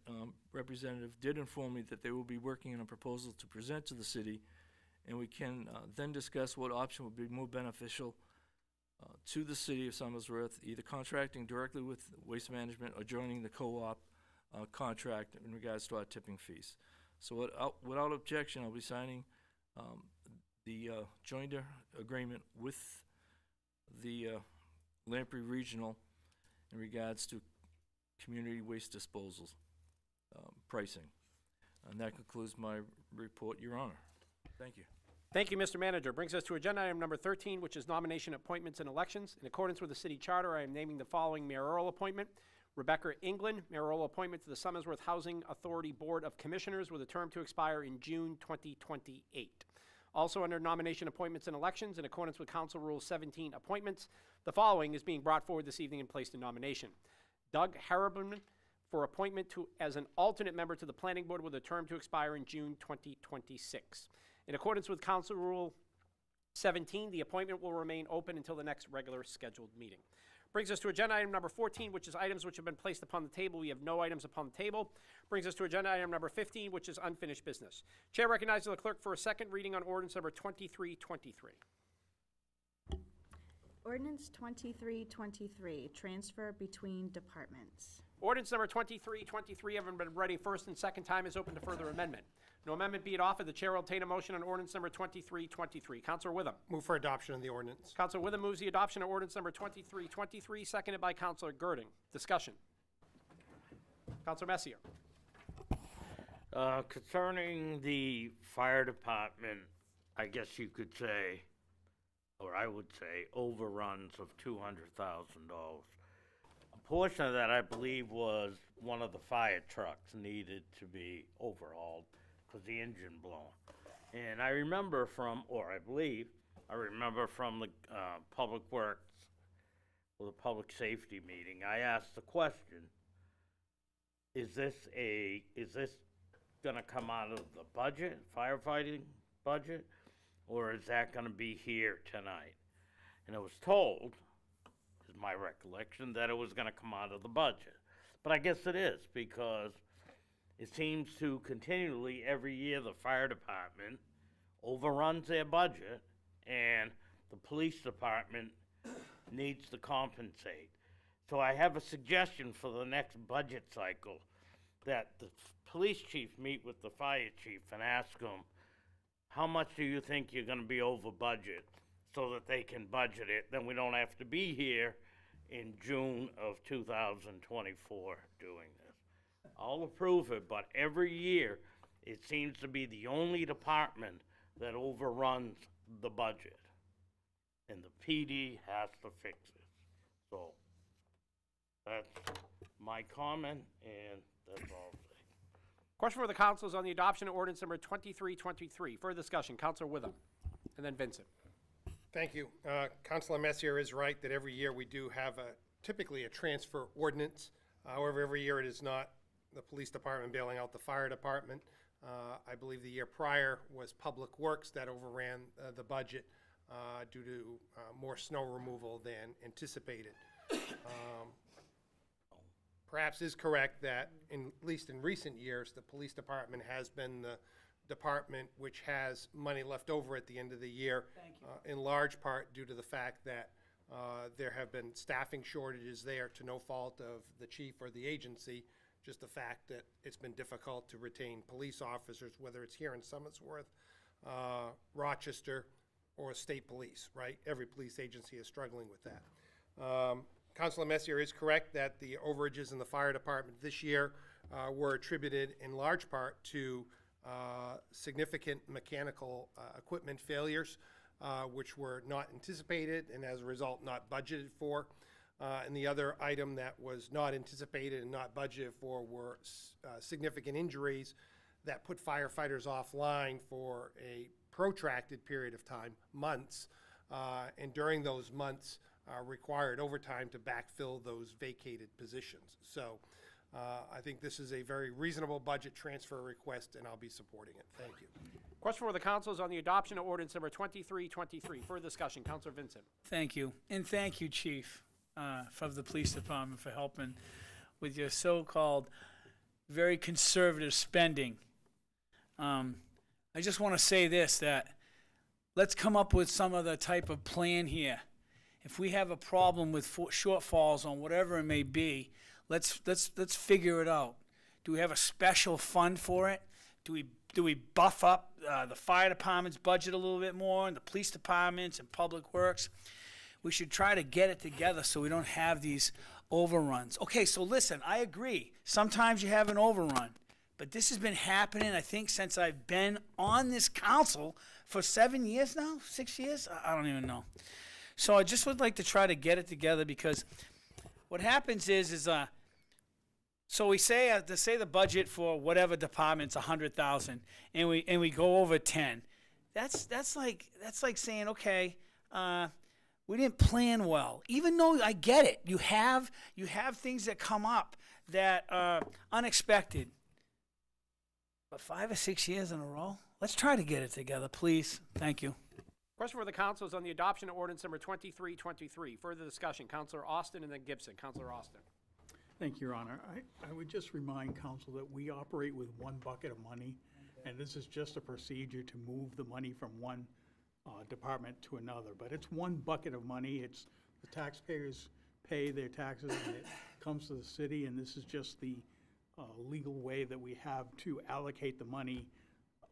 representative did inform me that they will be working on a proposal to present to the city, and we can then discuss what option would be more beneficial to the city of Somersworth, either contracting directly with Waste Management or joining the co-op contract in regards to our tipping fees. So without objection, I'll be signing the joinder agreement with the Lamprey Regional in regards to community waste disposal pricing. And that concludes my report, Your Honor. Thank you. Thank you, Mr. Manager. Brings us to agenda item number 13, which is nomination, appointments, and elections. In accordance with the city charter, I am naming the following mayoral appointment. Rebecca England, mayoral appointment to the Somersworth Housing Authority Board of Commissioners with a term to expire in June 2028. Also under nomination, appointments, and elections, in accordance with Council Rule 17, appointments, the following is being brought forward this evening and placed in nomination. Doug Harriman for appointment as an alternate member to the Planning Board with a term to expire in June 2026. In accordance with Council Rule 17, the appointment will remain open until the next regular scheduled meeting. Brings us to agenda item number 14, which is items which have been placed upon the table. We have no items upon the table. Brings us to agenda item number 15, which is unfinished business. Chair recognizes the clerk for a second reading on ordinance number 2323. Ordinance 2323, transfer between departments. Ordinance number 2323, having been read a first and second time, is open to further amendment. No amendment be it offered, the chair will obtain a motion on ordinance number 2323. Councilor Witham. Move for adoption of the ordinance. Councilor Witham moves the adoption of ordinance number 2323, seconded by Councilor Girding. Discussion. Councilor Messier. Concerning the fire department, I guess you could say, or I would say, overruns of $200,000. A portion of that, I believe, was one of the fire trucks needed to be overhauled because the engine blown. And I remember from, or I believe, I remember from the Public Works, or the Public Safety meeting, I asked the question, is this gonna come out of the budget, firefighting budget, or is that gonna be here tonight? And I was told, is my recollection, that it was gonna come out of the budget. But I guess it is, because it seems to continually, every year, the fire department overruns their budget, and the police department needs to compensate. So I have a suggestion for the next budget cycle, that the police chief meet with the fire chief and ask them, how much do you think you're gonna be over budget, so that they can budget it, then we don't have to be here in June of 2024 doing this. I'll approve it, but every year, it seems to be the only department that overruns the budget. And the PD has to fix it. So, that's my comment, and that's all I'll say. Question for the council is on the adoption of ordinance number 2323. Further discussion. Councilor Witham, and then Vincent. Thank you. Councilor Messier is right that every year we do have typically a transfer ordinance. However, every year it is not the police department bailing out the fire department. I believe the year prior was Public Works that overran the budget due to more snow removal than anticipated. Perhaps is correct that, at least in recent years, the police department has been the department which has money left over at the end of the year, in large part due to the fact that there have been staffing shortages there to no fault of the chief or the agency, just the fact that it's been difficult to retain police officers, whether it's here in Somersworth, Rochester, or state police, right? Every police agency is struggling with that. Councilor Messier is correct that the overages in the fire department this year were attributed in large part to significant mechanical equipment failures, which were not anticipated and as a result not budgeted for. And the other item that was not anticipated and not budgeted for were significant injuries that put firefighters offline for a protracted period of time, months, and during those months required overtime to backfill those vacated positions. So I think this is a very reasonable budget transfer request, and I'll be supporting it. Thank you. Question for the council is on the adoption of ordinance number 2323. Further discussion. Councilor Vincent. Thank you, and thank you, Chief. of the police department for helping with your so-called very conservative spending. I just want to say this, that let's come up with some other type of plan here. If we have a problem with shortfalls on whatever it may be, let's figure it out. Do we have a special fund for it? Do we buff up the fire department's budget a little bit more, and the police departments and public works? We should try to get it together so we don't have these overruns. Okay, so listen, I agree. Sometimes you have an overrun, but this has been happening, I think, since I've been on this council for 7 years now, 6 years? I don't even know. So I just would like to try to get it together, because what happens is so we say the budget for whatever department's 100,000, and we go over 10. That's like saying, okay, we didn't plan well. Even though I get it, you have things that come up that are unexpected. But 5 or 6 years in a row, let's try to get it together, please. Thank you. Question for the council is on the adoption of ordinance number 2323. Further discussion, Councilor Austin and then Gibson. Councilor Austin. Thank you, Your Honor. I would just remind council that we operate with one bucket of money, and this is just a procedure to move the money from one department to another. But it's one bucket of money. It's the taxpayers pay their taxes, and it comes to the city, and this is just the legal way that we have to allocate the money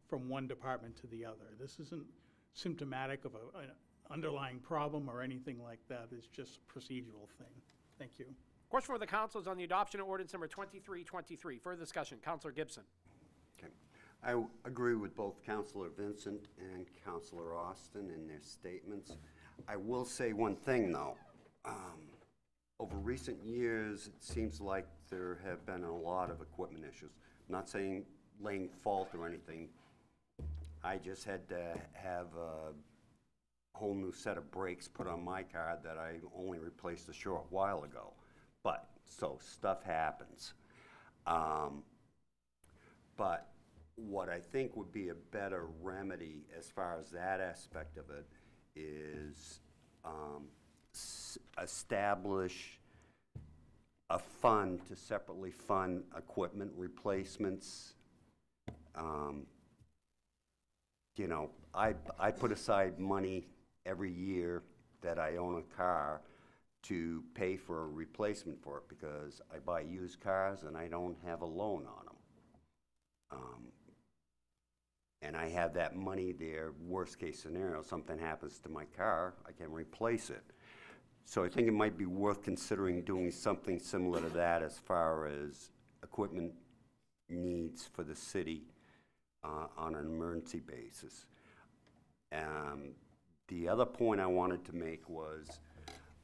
from one department to the other. This isn't symptomatic of an underlying problem or anything like that. It's just a procedural thing. Thank you. Question for the council is on the adoption of ordinance number 2323. Further discussion, Councilor Gibson. Okay. I agree with both Councilor Vincent and Councilor Austin in their statements. I will say one thing, though. Over recent years, it seems like there have been a lot of equipment issues. I'm not saying laying fault or anything. I just had to have a whole new set of brakes put on my car that I only replaced a short while ago. But, so stuff happens. But what I think would be a better remedy as far as that aspect of it is establish a fund to separately fund equipment replacements. You know, I put aside money every year that I own a car to pay for a replacement for it, because I buy used cars and I don't have a loan on them. And I have that money there, worst case scenario, something happens to my car, I can replace it. So I think it might be worth considering doing something similar to that as far as equipment needs for the city on an emergency basis. The other point I wanted to make was,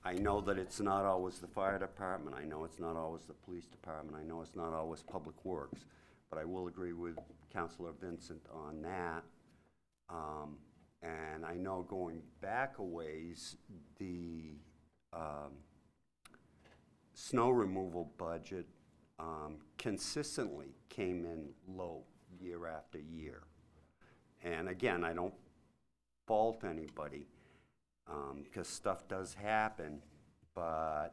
I know that it's not always the fire department, I know it's not always the police department, I know it's not always public works, but I will agree with Councilor Vincent on that. And I know going back a ways, the snow removal budget consistently came in low year after year. And again, I don't fault anybody, because stuff does happen, but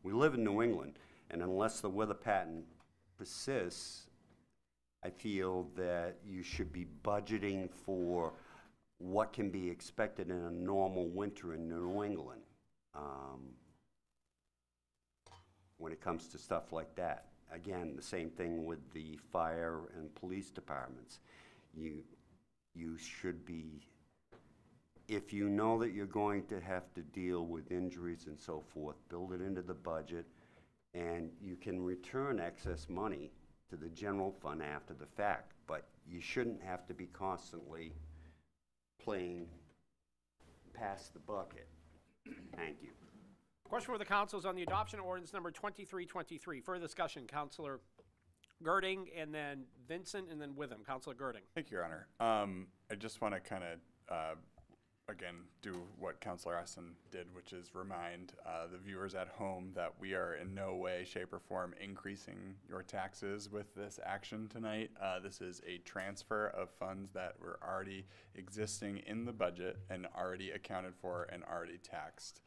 we live in New England, and unless the weather pattern persists, I feel that you should be budgeting for what can be expected in a normal winter in New England when it comes to stuff like that. Again, the same thing with the fire and police departments. You should be, if you know that you're going to have to deal with injuries and so forth, build it into the budget, and you can return excess money to the general fund after the fact, but you shouldn't have to be constantly playing past the bucket. Thank you. Question for the council is on the adoption of ordinance number 2323. Further discussion, Councilor Girding, and then Vincent, and then Witham. Councilor Girding. Thank you, Your Honor. I just want to kind of, again, do what Councilor Austin did, which is remind the viewers at home that we are in no way, shape, or form increasing your taxes with this action tonight. This is a transfer of funds that were already existing in the budget and already accounted for and already taxed.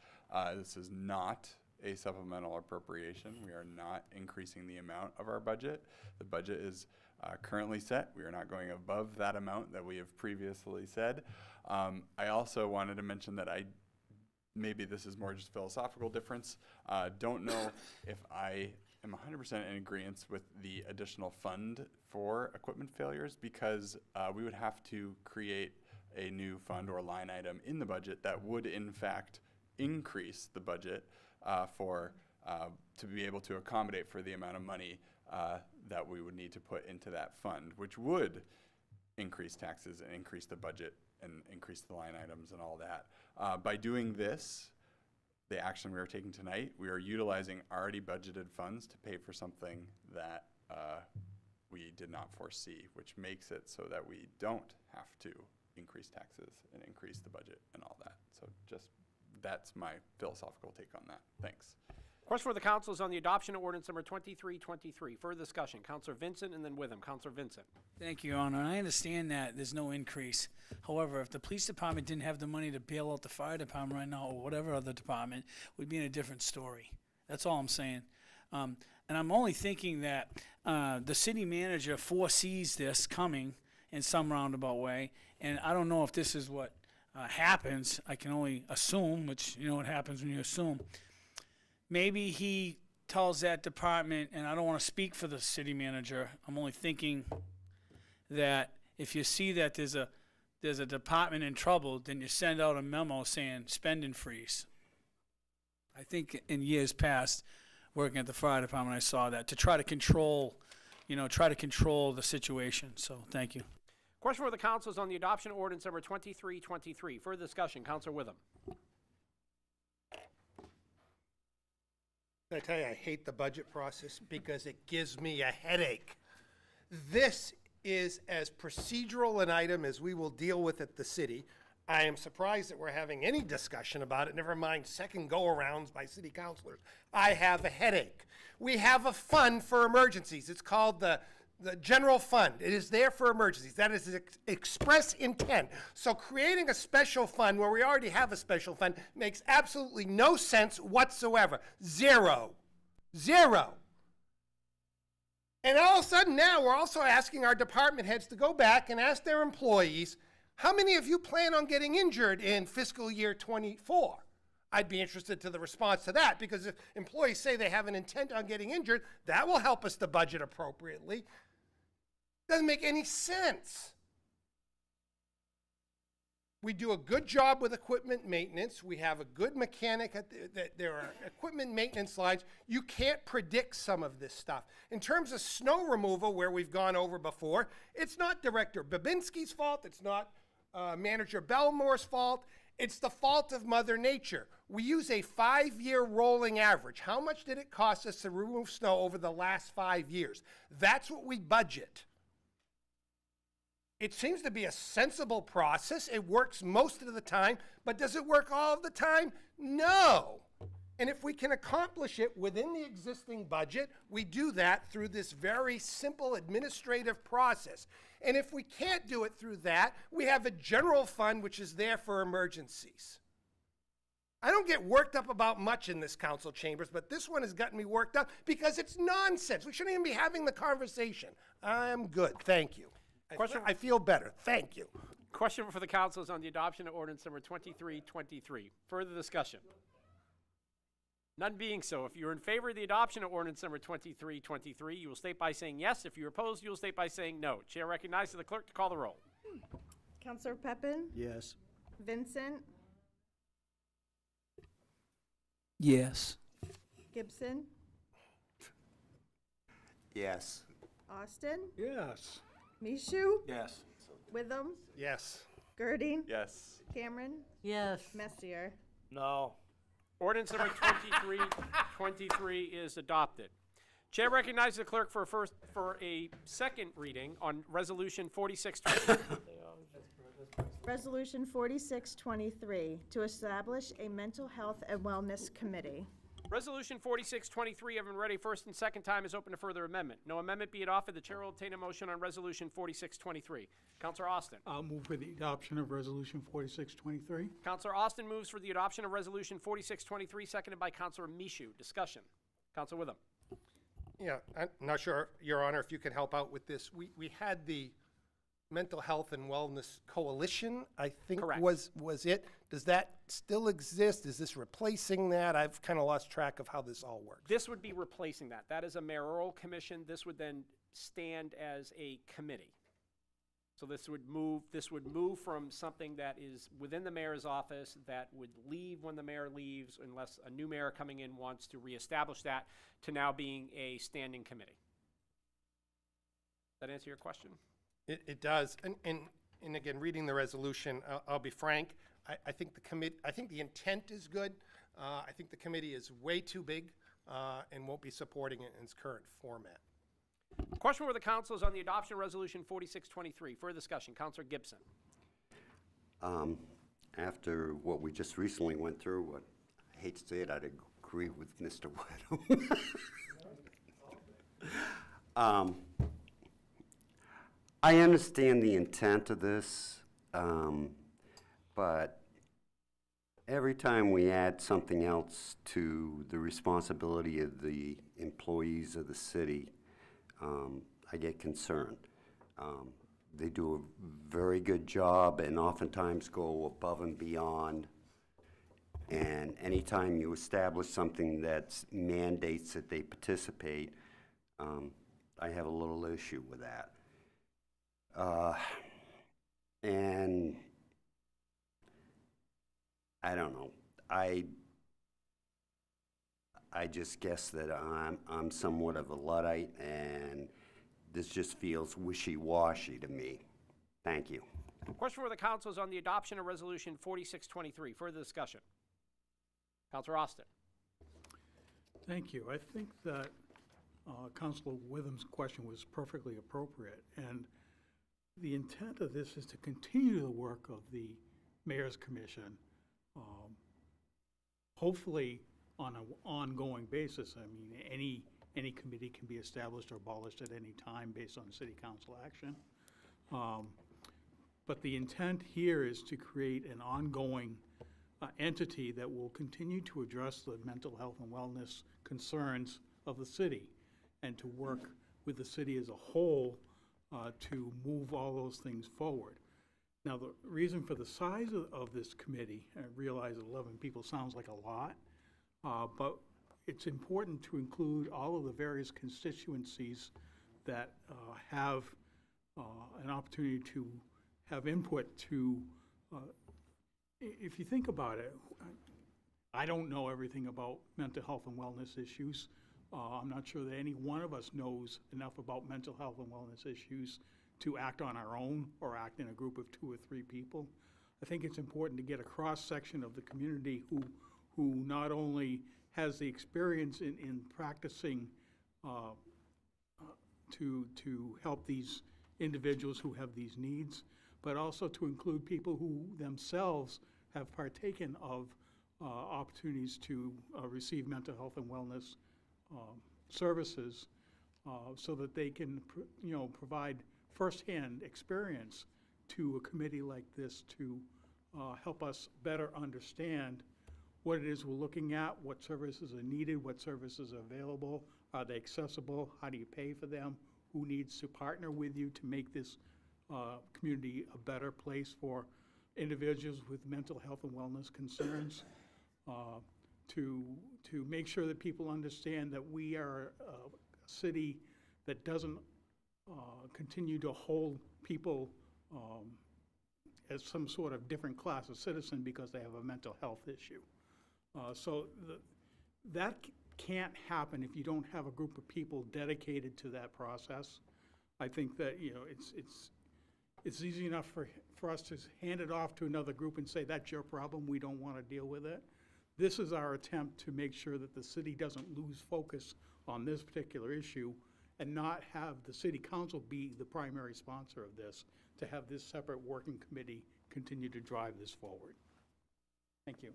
This is not a supplemental appropriation. We are not increasing the amount of our budget. The budget is currently set. We are not going above that amount that we have previously said. I also wanted to mention that maybe this is more just philosophical difference. Don't know if I am 100% in agreement with the additional fund for equipment failures, because we would have to create a new fund or line item in the budget that would in fact increase the budget to be able to accommodate for the amount of money that we would need to put into that fund, which would increase taxes and increase the budget and increase the line items and all that. By doing this, the action we are taking tonight, we are utilizing already budgeted funds to pay for something that we did not foresee, which makes it so that we don't have to increase taxes and increase the budget and all that. So just, that's my philosophical take on that. Thanks. Question for the council is on the adoption of ordinance number 2323. Further discussion. Councilor Vincent and then Witham. Councilor Vincent. Thank you, Your Honor. And I understand that there's no increase. However, if the police department didn't have the money to bail out the fire department right now, or whatever other department, we'd be in a different story. That's all I'm saying. And I'm only thinking that the city manager foresees this coming in some roundabout way. And I don't know if this is what happens. I can only assume, which you know what happens when you assume. Maybe he tells that department, and I don't want to speak for the city manager, I'm only thinking that if you see that there's a department in trouble, then you send out a memo saying spending freeze. I think in years past, working at the fire department, I saw that to try to control, the situation. So thank you. Question for the council is on the adoption of ordinance number 2323. Further discussion. Councilor Witham. I tell you, I hate the budget process because it gives me a headache. This is as procedural an item as we will deal with at the city. I am surprised that we're having any discussion about it, never mind second go-arounds by city councilors. I have a headache. We have a fund for emergencies. It's called the general fund. It is there for emergencies. That is express intent. So creating a special fund where we already have a special fund makes absolutely no sense whatsoever. Zero. And all of a sudden now we're also asking our department heads to go back and ask their employees, how many of you plan on getting injured in fiscal year 24? I'd be interested to the response to that, because if employees say they have an intent on getting injured, that will help us to budget appropriately. Doesn't make any sense. We do a good job with equipment maintenance. We have a good mechanic. There are equipment maintenance lines. You can't predict some of this stuff. In terms of snow removal, where we've gone over before, it's not Director Babinski's fault. It's not Manager Belmore's fault. It's the fault of Mother Nature. We use a 5-year rolling average. How much did it cost us to remove snow over the last 5 years? That's what we budget. It seems to be a sensible process. It works most of the time, but does it work all of the time? No. And if we can accomplish it within the existing budget, we do that through this very simple administrative process. And if we can't do it through that, we have a general fund which is there for emergencies. I don't get worked up about much in this council chambers, but this one has gotten me worked up because it's nonsense. We shouldn't even be having the conversation. I'm good. Thank you. I feel better. Thank you. Question for the council is on the adoption of ordinance number 2323. Further discussion. None being so, if you're in favor of the adoption of ordinance number 2323, you will state by saying yes. If you're opposed, you will state by saying no. Chair recognizes the clerk to call the roll. Councilor Pepin? Yes. Vincent? Yes. Gibson? Yes. Austin? Yes. Mishu? Yes. Witham? Yes. Girding? Yes. Cameron? Yes. Messier? No. Ordinance number 2323 is adopted. Chair recognizes the clerk for a second reading on Resolution 4623. Resolution 4623, to establish a mental health and wellness committee. Resolution 4623, having read a first and second time, is open to further amendment. No amendment being offered, the chair will obtain a motion on Resolution 4623. Councilor Austin. I'll move for the adoption of Resolution 4623. Councilor Austin moves for the adoption of Resolution 4623, seconded by Councilor Michoud. Discussion. Councilor Witham. Yeah, I'm not sure, Your Honor, if you could help out with this. We had the Mental Health and Wellness Coalition, I think Correct. was it. Does that still exist? Is this replacing that? I've kind of lost track of how this all works. This would be replacing that. That is a mayoral commission. This would then stand as a committee. So this would move from something that is within the mayor's office that would leave when the mayor leaves, unless a new mayor coming in wants to reestablish that, to now being a standing committee. Does that answer your question? It does. And again, reading the resolution, I'll be frank, I think the intent is good. I think the committee is way too big and won't be supporting it in its current format. Question for the council is on the adoption of Resolution 4623. Further discussion. Councilor Gibson. After what we just recently went through, I hate to say it, I'd agree with Mr. Weddle. I understand the intent of this, but every time we add something else to the responsibility of the employees of the city, I get concerned. They do a very good job and oftentimes go above and beyond. And anytime you establish something that mandates that they participate, I have a little issue with that. And I don't know. I just guess that I'm somewhat of a Luddite, and this just feels wishy-washy to me. Thank you. Question for the council is on the adoption of Resolution 4623. Further discussion. Councilor Austin. Thank you. I think that Councilor Witham's question was perfectly appropriate, and the intent of this is to continue the work of the Mayor's Commission, hopefully on an ongoing basis. I mean, any committee can be established or abolished at any time based on city council action. But the intent here is to create an ongoing entity that will continue to address the mental health and wellness concerns of the city and to work with the city as a whole to move all those things forward. Now, the reason for the size of this committee, I realize 11 people sounds like a lot, but it's important to include all of the various constituencies that have an opportunity to have input to, if you think about it, I don't know everything about mental health and wellness issues. I'm not sure that any one of us knows enough about mental health and wellness issues to act on our own or act in a group of 2 or 3 people. I think it's important to get a cross-section of the community who not only has the experience in practicing to help these individuals who have these needs, but also to include people who themselves have partaken of opportunities to receive mental health and wellness services so that they can provide firsthand experience to a committee like this to help us better understand what it is we're looking at, what services are needed, what services are available, are they accessible, how do you pay for them, who needs to partner with you to make this community a better place for individuals with mental health and wellness concerns, to make sure that people understand that we are a city that doesn't continue to hold people as some sort of different class of citizen because they have a mental health issue. That can't happen if you don't have a group of people dedicated to that process. I think that it's easy enough for us to hand it off to another group and say, that's your problem, we don't want to deal with it. This is our attempt to make sure that the city doesn't lose focus on this particular issue and not have the city council be the primary sponsor of this, to have this separate working committee continue to drive this forward. Thank you.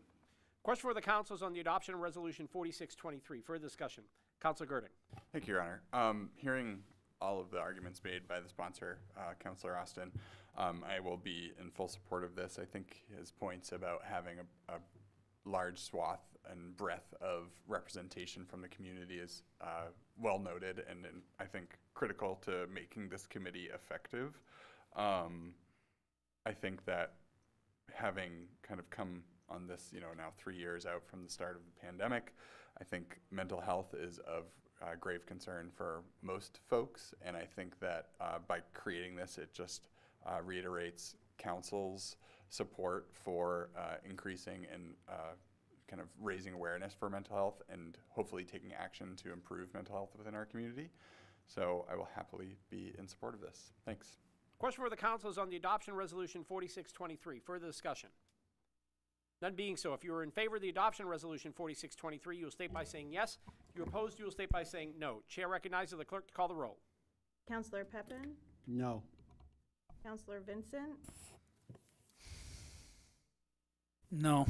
Question for the council is on the adoption of Resolution 4623. Further discussion. Councilor Girding. Thank you, Your Honor. Hearing all of the arguments made by the sponsor, Councilor Austin, I will be in full support of this. I think his points about having a large swath and breadth of representation from the community is well noted and I think critical to making this committee effective. I think that having kind of come on this, now 3 years out from the start of the pandemic, I think mental health is of grave concern for most folks, and I think that by creating this, it just reiterates council's support for increasing and kind of raising awareness for mental health and hopefully taking action to improve mental health within our community. So I will happily be in support of this. Thanks. Question for the council is on the adoption of Resolution 4623. Further discussion. None being so, if you are in favor of the adoption of Resolution 4623, you will state by saying yes. If you are opposed, you will state by saying no. Chair recognizes the clerk to call the roll. Counselor Pepin, No. Counselor Vincent, No.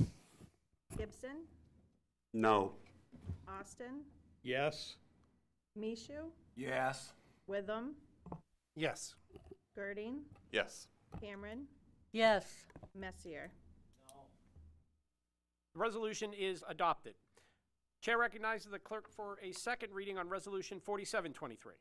Gibson, No. Austin, Yes. Mishu, Yes. Witham, Yes. Girding, Yes. Cameron, Yes. Messier. The resolution is adopted. Chair recognizes the clerk for a second reading on Resolution 4723.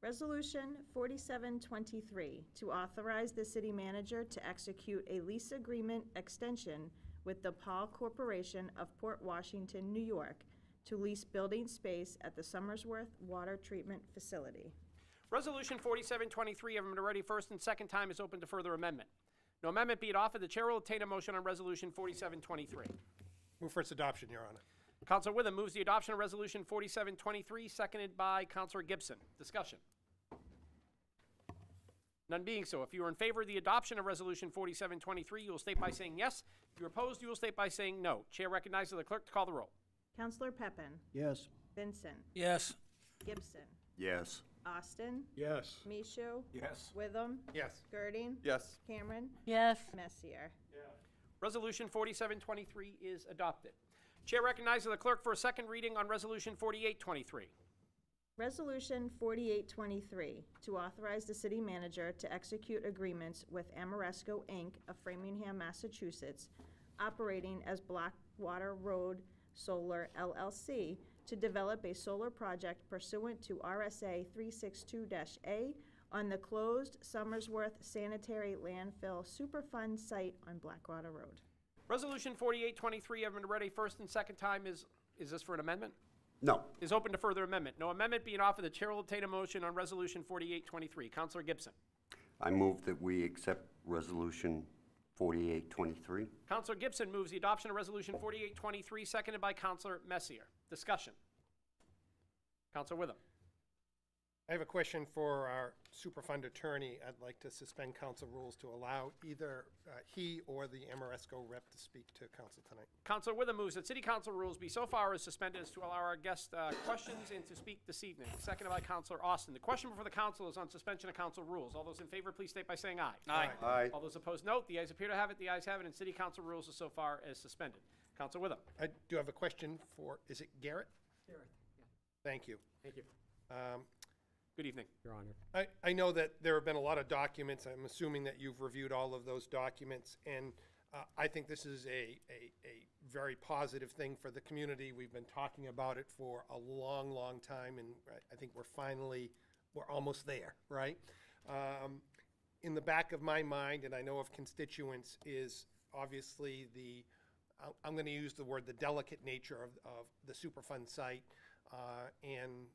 Resolution 4723, to authorize the city manager to execute a lease agreement extension with the Paul Corporation of Port Washington, New York, to lease building space at the Somersworth Water Treatment Facility. Resolution 4723, having been read first and second time, is open to further amendment. No amendment being offered, the chair will obtain a motion on Resolution 4723. Move for its adoption, Your Honor. Councilor Witham moves the adoption of Resolution 4723, seconded by Councilor Gibson. Discussion. None being so, if you are in favor of the adoption of Resolution 4723, you will state by saying yes. If you are opposed, you will state by saying no. Chair recognizes the clerk to call the roll. Counselor Pepin, Yes. Vincent, Yes. Gibson, Yes. Austin, Yes. Mishu, Yes. Witham, Yes. Girding, Yes. Cameron, Yes. Messier. Resolution 4723 is adopted. Chair recognizes the clerk for a second reading on Resolution 4823. Resolution 4823, to authorize the city manager to execute agreements with Amoresco, Inc. of Framingham, Massachusetts, operating as Blackwater Road Solar LLC, to develop a solar project pursuant to RSA 362-A on the closed Somersworth Sanitary Landfill Superfund site on Blackwater Road. Resolution 4823, having been read first and second time, is this for an amendment? No. Is open to further amendment. No amendment being offered, the chair will obtain a motion on Resolution 4823. Councilor Gibson. I move that we accept Resolution 4823. Councilor Gibson moves the adoption of Resolution 4823, seconded by Councilor Messier. Discussion. Councilor Witham. I have a question for our Superfund attorney. I'd like to suspend council rules to allow either he or the Amoresco rep to speak to council tonight. Councilor Witham moves that city council rules be so far as suspended as to allow our guest questions and to speak this evening. Seconded by Councilor Austin. The question before the council is on suspension of council rules. All those in favor, please state by saying aye. Aye. Aye. All those opposed, no. The ayes appear to have it. The ayes have it, and city council rules are so far as suspended. Councilor Witham. I do have a question for, is it Garrett? Garrett. Thank you. Thank you. Good evening, Your Honor. I know that there have been a lot of documents. I'm assuming that you've reviewed all of those documents, and I think this is a very positive thing for the community. We've been talking about it for a long, long time, and I think we're almost there, right? In the back of my mind, and I know of constituents, is obviously I'm going to use the word, the delicate nature of the Superfund site, and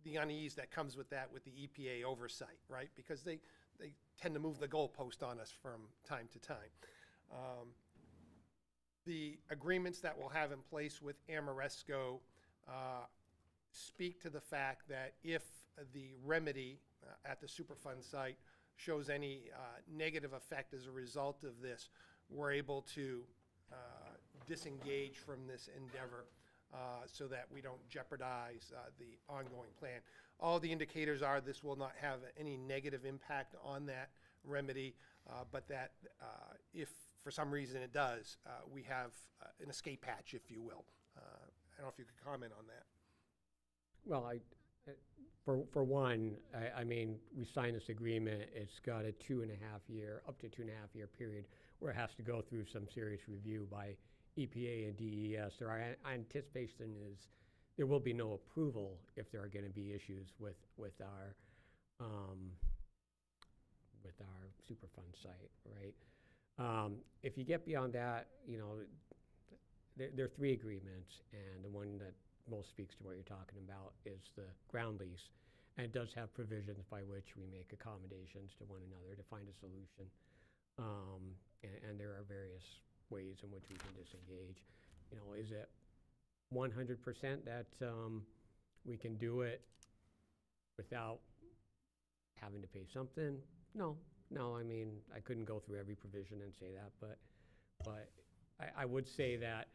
the unease that comes with that with the EPA oversight, right? Because they tend to move the goalpost on us from time to time. The agreements that we'll have in place with Amoresco speak to the fact that if the remedy at the Superfund site shows any negative effect as a result of this, we're able to disengage from this endeavor so that we don't jeopardize the ongoing plan. All the indicators are this will not have any negative impact on that remedy, but that if for some reason it does, we have an escape hatch, if you will. I don't know if you could comment on that. Well, for one, I mean, we signed this agreement. It's got a 2.5 year, up to 2.5 year period where it has to go through some serious review by EPA and DES. Our anticipation is there will be no approval if there are going to be issues with our Superfund site, right? If you get beyond that, you know, there are 3 agreements, and the one that most speaks to what you're talking about is the ground lease, and it does have provisions by which we make accommodations to one another to find a solution. And there are various ways in which we can disengage. You know, is it 100% that we can do it without having to pay something? No, I mean, I couldn't go through every provision and say that, but I would say that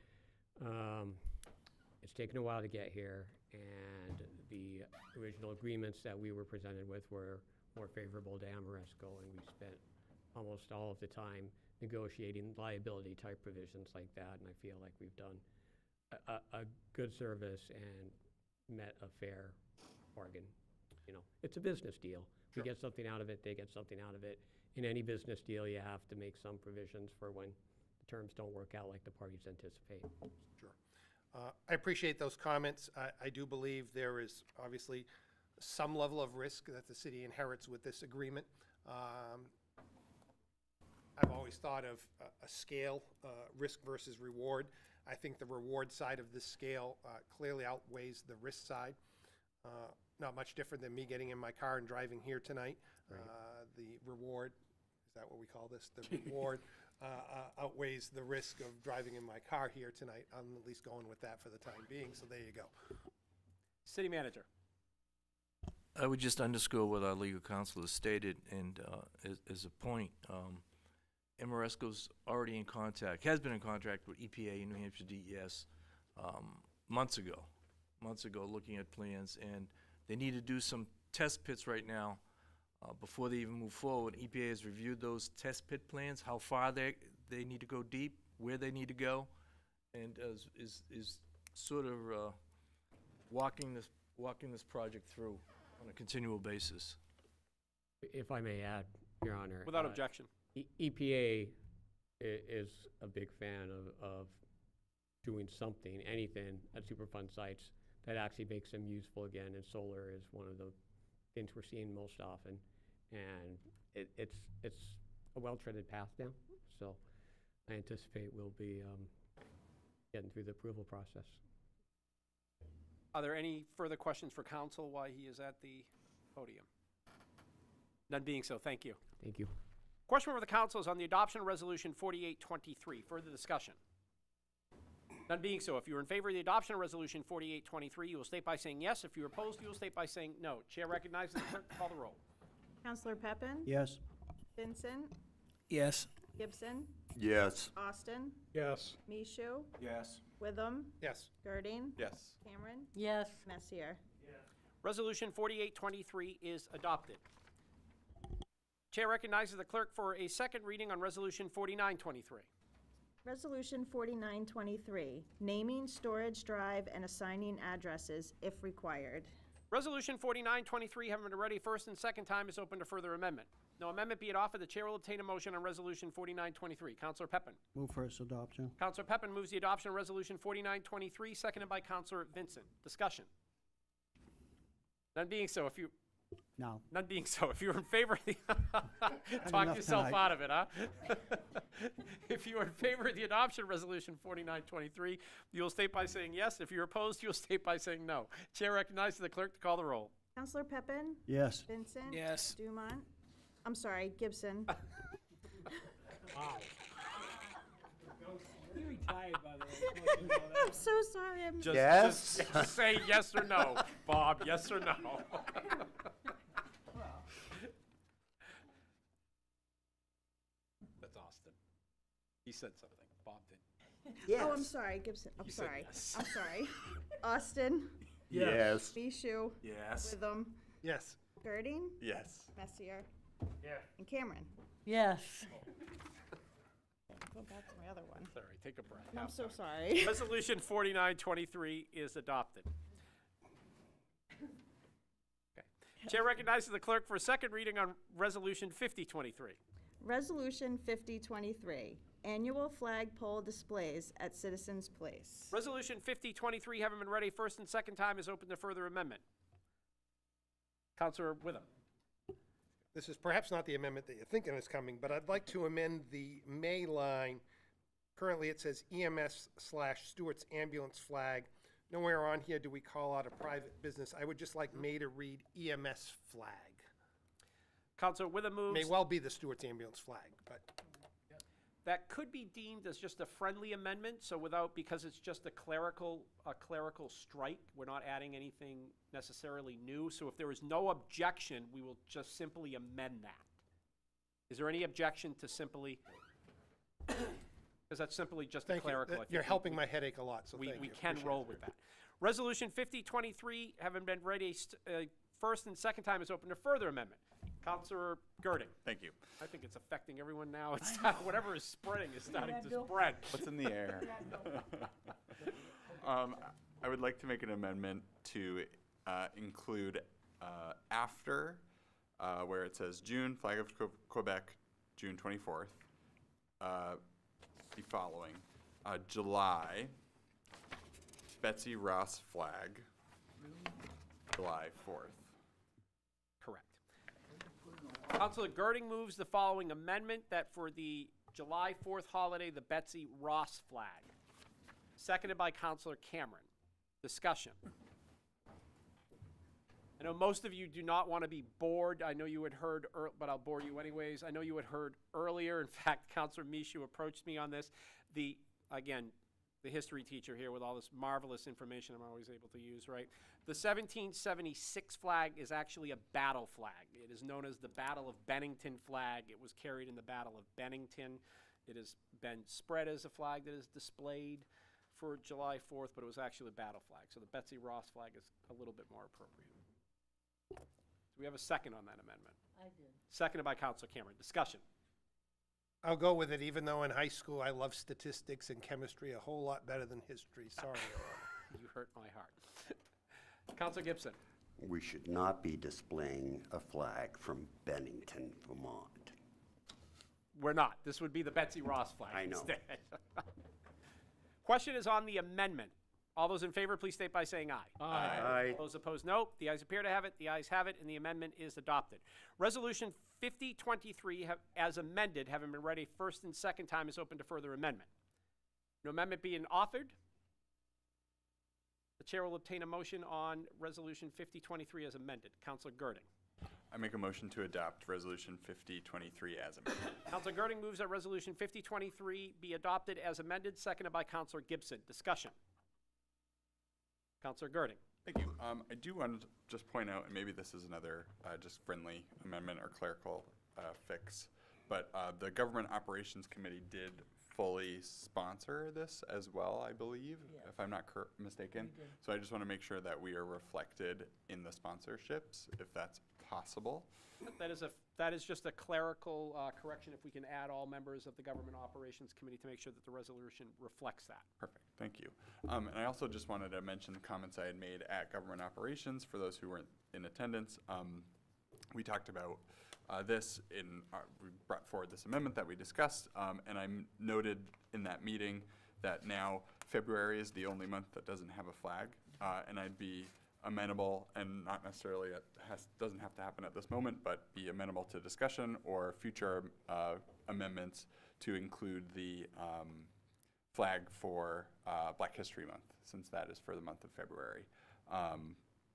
it's taken a while to get here, and the original agreements that we were presented with were more favorable to Amoresco, and we spent almost all of the time negotiating liability type provisions like that, and I feel like we've done a good service and met a fair bargain. You know, it's a business deal. Sure. We get something out of it, they get something out of it. In any business deal, you have to make some provisions for when the terms don't work out like the parties anticipate. Sure. I appreciate those comments. I do believe there is obviously some level of risk that the city inherits with this agreement. I've always thought of a scale, risk versus reward. I think the reward side of this scale clearly outweighs the risk side. Not much different than me getting in my car and driving here tonight. Right. The reward, is that what we call this? The reward outweighs the risk of driving in my car here tonight. I'm at least going with that for the time being, so there you go. City Manager. I would just underscore what our legal counsel has stated, and as a point, Amoresco's already in contact, has been in contact with EPA and New Hampshire DES months ago, looking at plans, and they need to do some test pits right now before they even move forward. EPA has reviewed those test pit plans, how far they need to go deep, where they need to go, and is sort of walking this project through on a continual basis. If I may add, Your Honor. Without objection. EPA is a big fan of doing something, anything at Superfund sites that actually makes them useful again, and solar is one of the things we're seeing most often. And it's a well-treaded path now, so I anticipate we'll be getting through the approval process. Are there any further questions for counsel while he is at the podium? None being so, thank you. Thank you. Question for the council is on the adoption of Resolution 4823. Further discussion? None being so, if you are in favor of the adoption of Resolution 4823, you will state by saying yes. If you are opposed, you will state by saying no. Chair recognizes the clerk to call the roll. Counselor Peppin? Yes. Vincent? Yes. Gibson? Yes. Austin? Yes. Mishu? Yes. Witham? Yes. Girding? Yes. Cameron? Yes. Messier? Resolution 4823 is adopted. Chair recognizes the clerk for a second reading on Resolution 4923. Resolution 4923, naming storage drive and assigning addresses if required. Resolution 4923, having been read a first and second time, is open to further amendment. No amendment be it offered, the chair will obtain a motion on Resolution 4923. Councilor Peppin. Move first adoption. Councilor Peppin moves the adoption of Resolution 4923, seconded by Councilor Vincent. Discussion. None being so, if you... No. None being so, if you're in favor of the... Talk yourself tonight. out of it, huh? If you are in favor of the adoption of Resolution 4923, you will state by saying yes. If you're opposed, you will state by saying no. Chair recognizes the clerk to call the roll. Counselor Peppin? Yes. Vincent? Yes. Dumont? I'm sorry, Gibson? Wow. He retired, by the way. I'm so sorry. Just say yes or no, Bob, yes or no. That's Austin. He said something. Bob did. Yes. Oh, I'm sorry, Gibson. I'm You said sorry. yes. I'm sorry. Austin? Yes. Mishu? Yes. Witham? Yes. Girding? Yes. Messier? Yeah. And Cameron? Yes. Go back to my other one. Sorry, take a breath. I'm Have so time. sorry. Resolution 4923 is adopted. Okay. Chair recognizes the clerk for a second reading on Resolution 5023. Resolution 5023, annual flagpole displays at Citizens Place. Resolution 5023, having been read a first and second time, is open to further amendment. Councilor Witham. This is perhaps not the amendment that you're thinking is coming, but I'd like to amend the May line. Currently, it says EMS/Stewart's ambulance flag. Nowhere on here do we call out a private business. I would just like May to read EMS flag. Councilor Witham moves. May well be the Stewart's ambulance flag, but That could be deemed as just a friendly amendment, so because it's just a clerical strike, we're not adding anything necessarily new. So if there is no objection, we will just simply amend that. Is there any objection to simply, because that's simply just a thank you. clerical. I think You're helping my headache a lot, so we thank you. can Appreciate roll it. with that. Resolution 5023, having been read a first and second time, is open to further amendment. Councilor Girding. Thank you. I think it's affecting everyone now. It's whatever is spreading is starting to spread. What's in the air? I would like to make an amendment to include after, where it says June, Flag of Quebec, June 24th, the following. July, Betsy Ross flag, July 4th. Correct. Councilor Girding moves the following amendment, that for the July 4th holiday, the Betsy Ross flag. Seconded by Councilor Cameron. Discussion. I know most of you do not want to be bored. I know you had heard, but I'll bore you anyways. I know you had heard earlier. In fact, Councilor Michaud approached me on this. Again, the history teacher here with all this marvelous information I'm always able to use, right? The 1776 flag is actually a battle flag. It is known as the Battle of Bennington flag. It was carried in the Battle of Bennington. It has been spread as a flag that is displayed for July 4th, but it was actually a battle flag. So the Betsy Ross flag is a little bit more appropriate. Do we have a second on that amendment? I did. Seconded by Councilor Cameron. Discussion. I'll go with it, even though in high school I love statistics and chemistry a whole lot better than history. Sorry, Your Honor. You hurt my heart. Councilor Gibson. We should not be displaying a flag from Bennington, Vermont. We're not. This would be the Betsy Ross flag I know. instead. Question is on the amendment. All those in favor, please state by saying aye. Aye. Those opposed, no. The ayes appear to have it. The ayes have it, and the amendment is adopted. Resolution 5023, as amended, having been read a first and second time, is open to further amendment. No amendment being authored, the chair will obtain a motion on Resolution 5023 as amended. Councilor Girding. I make a motion to adopt Resolution 5023 as amended. Councilor Girding moves that Resolution 5023 be adopted as amended, seconded by Councilor Gibson. Discussion. Councilor Girding. Thank you. I do want to just point out, and maybe this is another just friendly amendment or clerical fix, but the Government Operations Committee did fully sponsor this as well, I believe, if I'm not mistaken. So I just want to make sure that we are reflected in the sponsorships, if that's possible. That is just a clerical correction, if we can add all members of the Government Operations Committee to make sure that the resolution reflects that. Perfect, thank you. And I also just wanted to mention the comments I had made at Government Operations for those who weren't in attendance. We talked about this we brought forward this amendment that we discussed, and I noted in that meeting that now February is the only month that doesn't have a flag, and I'd be amenable, and not necessarily doesn't have to happen at this moment, but be amenable to discussion or future amendments to include the flag for Black History Month, since that is for the month of February.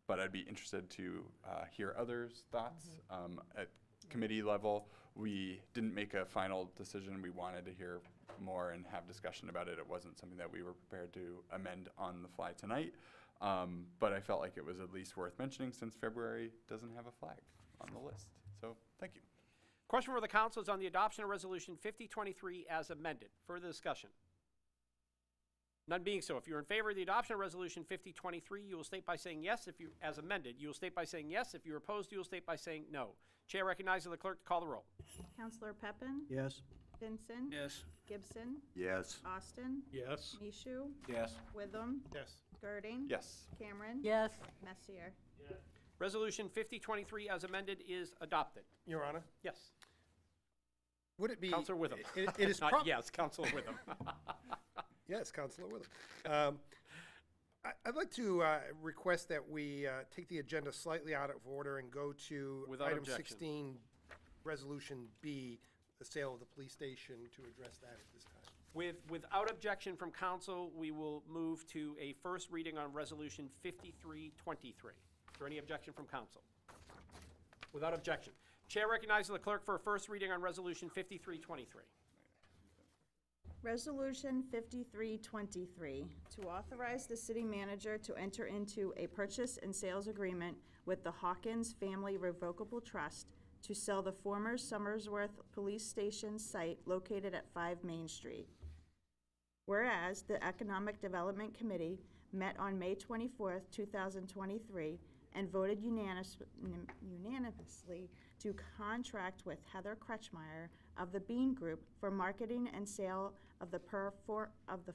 But I'd be interested to hear others' thoughts. At committee level, we didn't make a final decision. We wanted to hear more and have discussion about it. It wasn't something that we were prepared to amend on the fly tonight. But I felt like it was at least worth mentioning since February doesn't have a flag on the list. So, thank you. Question for the council is on the adoption of Resolution 5023 as amended. Further discussion? None being so, if you're in favor of the adoption of Resolution 5023, you will state by saying yes. If you, as amended, you will state by saying yes. If you're opposed, you will state by saying no. Chair recognizes the clerk to call the roll. Councilor Pepin? Yes. Vinson. Yes. Gibson. Yes. Austin. Yes. Mishu. Yes. Witham. Yes. Girding. Yes. Cameron. Yes. Messier. Resolution 5023 as amended is adopted. Your Honor, Yes. would it be? Counselor Witham. It is Not yes, Counselor Witham. Yes, Counselor Witham. I'd like to request that we take the agenda slightly out of order and go to Without item objection. 16, Resolution B, the sale of the police station, to address that at this time. Without objection from council, we will move to a first reading on Resolution 5323. Is there any objection from council? Without objection. Chair recognizes the clerk for a first reading on Resolution 5323. Resolution 5323, to authorize the city manager to enter into a purchase and sales agreement with the Hawkins Family Revocable Trust to sell the former Somersworth Police Station site located at 5 Main Street. Whereas the Economic Development Committee met on May 24th, 2023, and voted unanimously to contract with Heather Kretschmeyer of the Bean Group for marketing and sale of the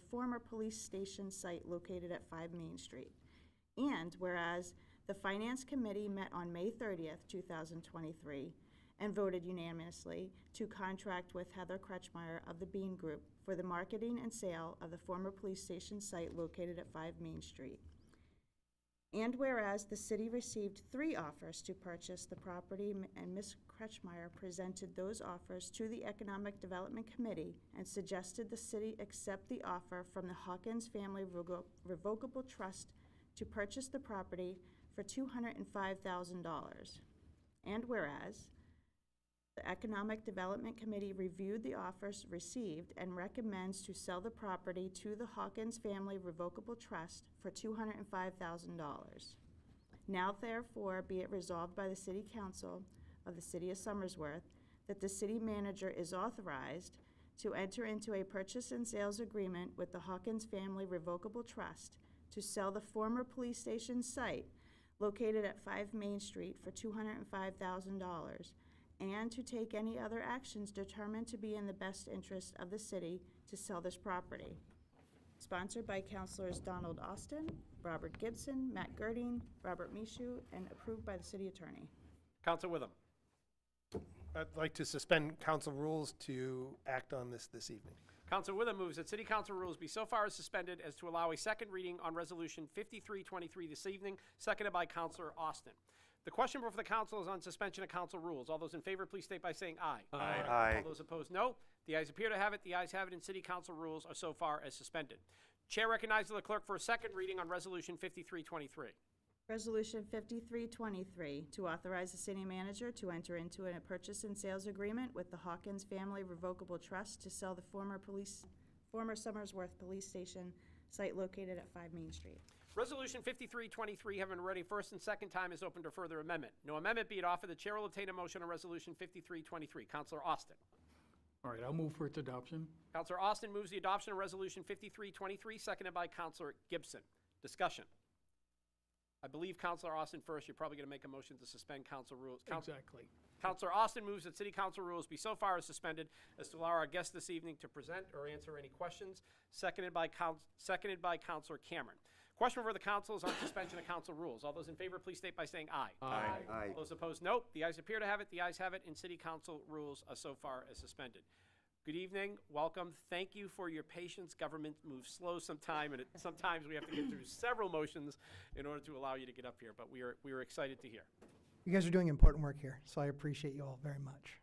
former police station site located at 5 Main Street. And whereas the Finance Committee met on May 30th, 2023, and voted unanimously to contract with Heather Kretschmeyer of the Bean Group for the marketing and sale of the former police station site located at 5 Main Street. And whereas the city received 3 offers to purchase the property, and Ms. Kretschmeyer presented those offers to the Economic Development Committee and suggested the city accept the offer from the Hawkins Family Revocable Trust to purchase the property for $205,000. And whereas the Economic Development Committee reviewed the offers received and recommends to sell the property to the Hawkins Family Revocable Trust for $205,000. Now therefore be it resolved by the City Council of the City of Somersworth that the city manager is authorized to enter into a purchase and sales agreement with the Hawkins Family Revocable Trust to sell the former police station site located at 5 Main Street for $205,000, and to take any other actions determined to be in the best interest of the city to sell this property. Sponsored by Councilors Donald Austin, Robert Gibson, Matt Girding, Robert Mishu, and approved by the city attorney. Council Witham. I'd like to suspend council rules to act on this evening. Council Witham moves that City Council rules be so far as suspended as to allow a second reading on Resolution 5323 this evening, seconded by Councilor Austin. The question before the council is on suspension of council rules. All those in favor, please state by saying aye. Aye. Aye. All those opposed, no. The ayes appear to have it. The ayes have it, and city council rules are so far as suspended. Chair recognizes the clerk for a second reading on Resolution 5323. Resolution 5323, to authorize the city manager to enter into a purchase and sales agreement with the Hawkins Family Revocable Trust to sell the former Somersworth Police Station site located at 5 Main Street. Resolution 5323, having read a first and second time, is open to further amendment. No amendment be it offered, the chair will obtain a motion on Resolution 5323. Councilor Austin. All right, I'll move for its adoption. Councilor Austin moves the adoption of Resolution 5323, seconded by Councilor Gibson. Discussion. I believe Councilor Austin first. You're probably going to make a motion to suspend council rules. Exactly. Councilor Austin moves that city council rules be so far as suspended as to allow our guests this evening to present or answer any questions. Seconded by Councilor Cameron. Question for the council is on suspension of council rules. All those in favor, please state by saying aye. Aye. Aye. All those opposed, no. The ayes appear to have it. The ayes have it, and city council rules are so far as suspended. Good evening. Welcome. Thank you for your patience. Government moves slow sometimes, and sometimes we have to get through several motions in order to allow you to get up here, but we are excited to hear. You guys are doing important work here, so I appreciate you all very much.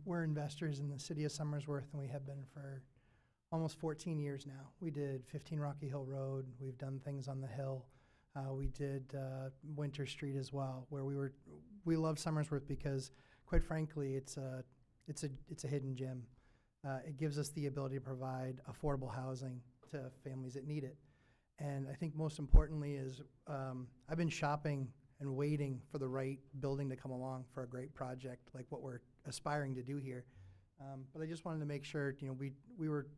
We're investors in the city of Somersworth, and we have been for almost 14 years now. We did 15 Rocky Hill Road. We've done things on the Hill. We did Winter Street as well, where we love Somersworth because, quite frankly, it's a hidden gem. It gives us the ability to provide affordable housing to families that need it. And I think most importantly is I've been shopping and waiting for the right building to come along for a great project like what we're aspiring to do here. But I just wanted to make sure, we were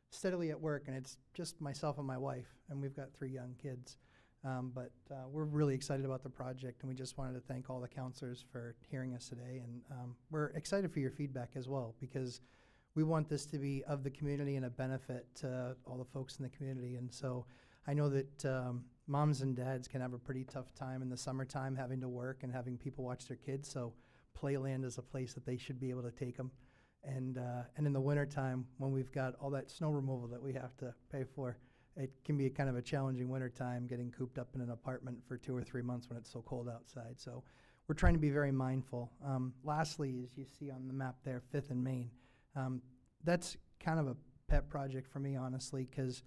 steadily at work, and it's just myself and my wife, and we've got 3 young kids. But we're really excited about the project, and we just wanted to thank all the counselors for hearing us today. And we're excited for your feedback as well, because we want this to be of the community and a benefit to all the folks in the community. And so I know that moms and dads can have a pretty tough time in the summertime having to work and having people watch their kids. So Playland is a place that they should be able to take them. And in the wintertime, when we've got all that snow removal that we have to pay for, it can be kind of a challenging wintertime getting cooped up in an apartment for 2 or 3 months when it's so cold outside. So we're trying to be very mindful. Lastly, as you see on the map there, 5th and Main, that's kind of a pet project for me, honestly, because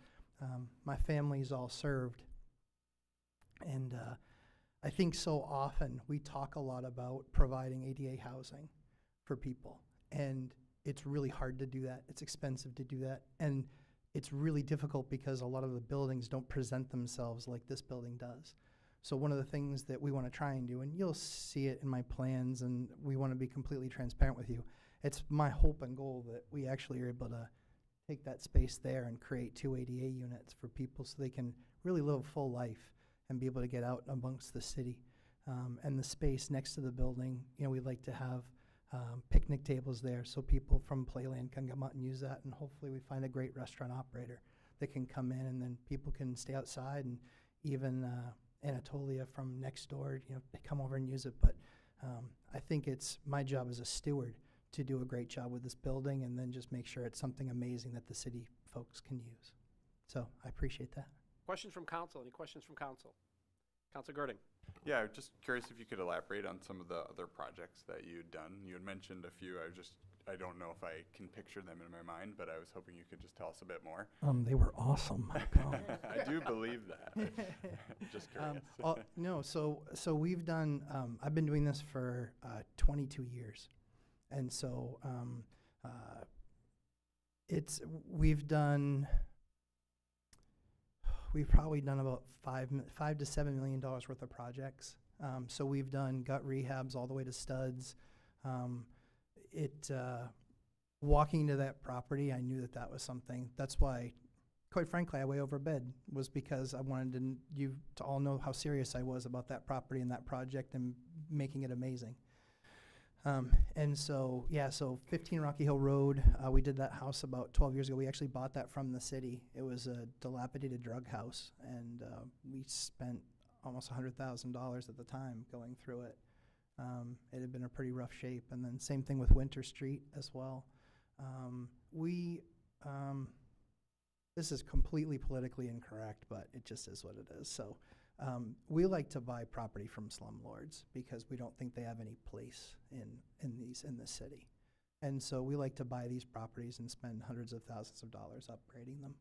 my family's all served. And I think so often we talk a lot about providing ADA housing for people. And it's really hard to do that. It's expensive to do that. And it's really difficult because a lot of the buildings don't present themselves like this building does. So one of the things that we want to try and do, and you'll see it in my plans, and we want to be completely transparent with you, it's my hope and goal that we actually are able to take that space there and create 2 ADA units for people so they can really live a full life and be able to get out amongst the city. And the space next to the building, you know, we'd like to have picnic tables there so people from Playland can come out and use that, and hopefully we find a great restaurant operator that can come in, and then people can stay outside, and even Anatolia from next door, you know, they come over and use it. But I think it's my job as a steward to do a great job with this building and then just make sure it's something amazing that the city folks can use. So I appreciate that. Questions from council? Any questions from council? Councilor Girding. Yeah, I'm just curious if you could elaborate on some of the other projects that you'd done. You had mentioned a few. I don't know if I can picture them in my mind, but I was hoping you could just tell us a bit more. They were awesome. I do believe that. Just curious. No, so we've done, I've been doing this for 22 years. And so we've probably done about $5 to $7 million worth of projects. So we've done gut rehabs all the way to studs. Walking into that property, I knew that was something. That's why, quite frankly, I way overbid, was because I wanted you to all know how serious I was about that property and that project and making it amazing. And so, yeah, so 15 Rocky Hill Road, we did that house about 12 years ago. We actually bought that from the city. It was a dilapidated drug house, and we spent almost $100,000 at the time going through it. It had been in a pretty rough shape. And then same thing with Winter Street as well. This is completely politically incorrect, but it just is what it is. So we like to buy property from slumlords because we don't think they have any place in the city. And so we like to buy these properties and spend hundreds of thousands of dollars upgrading them.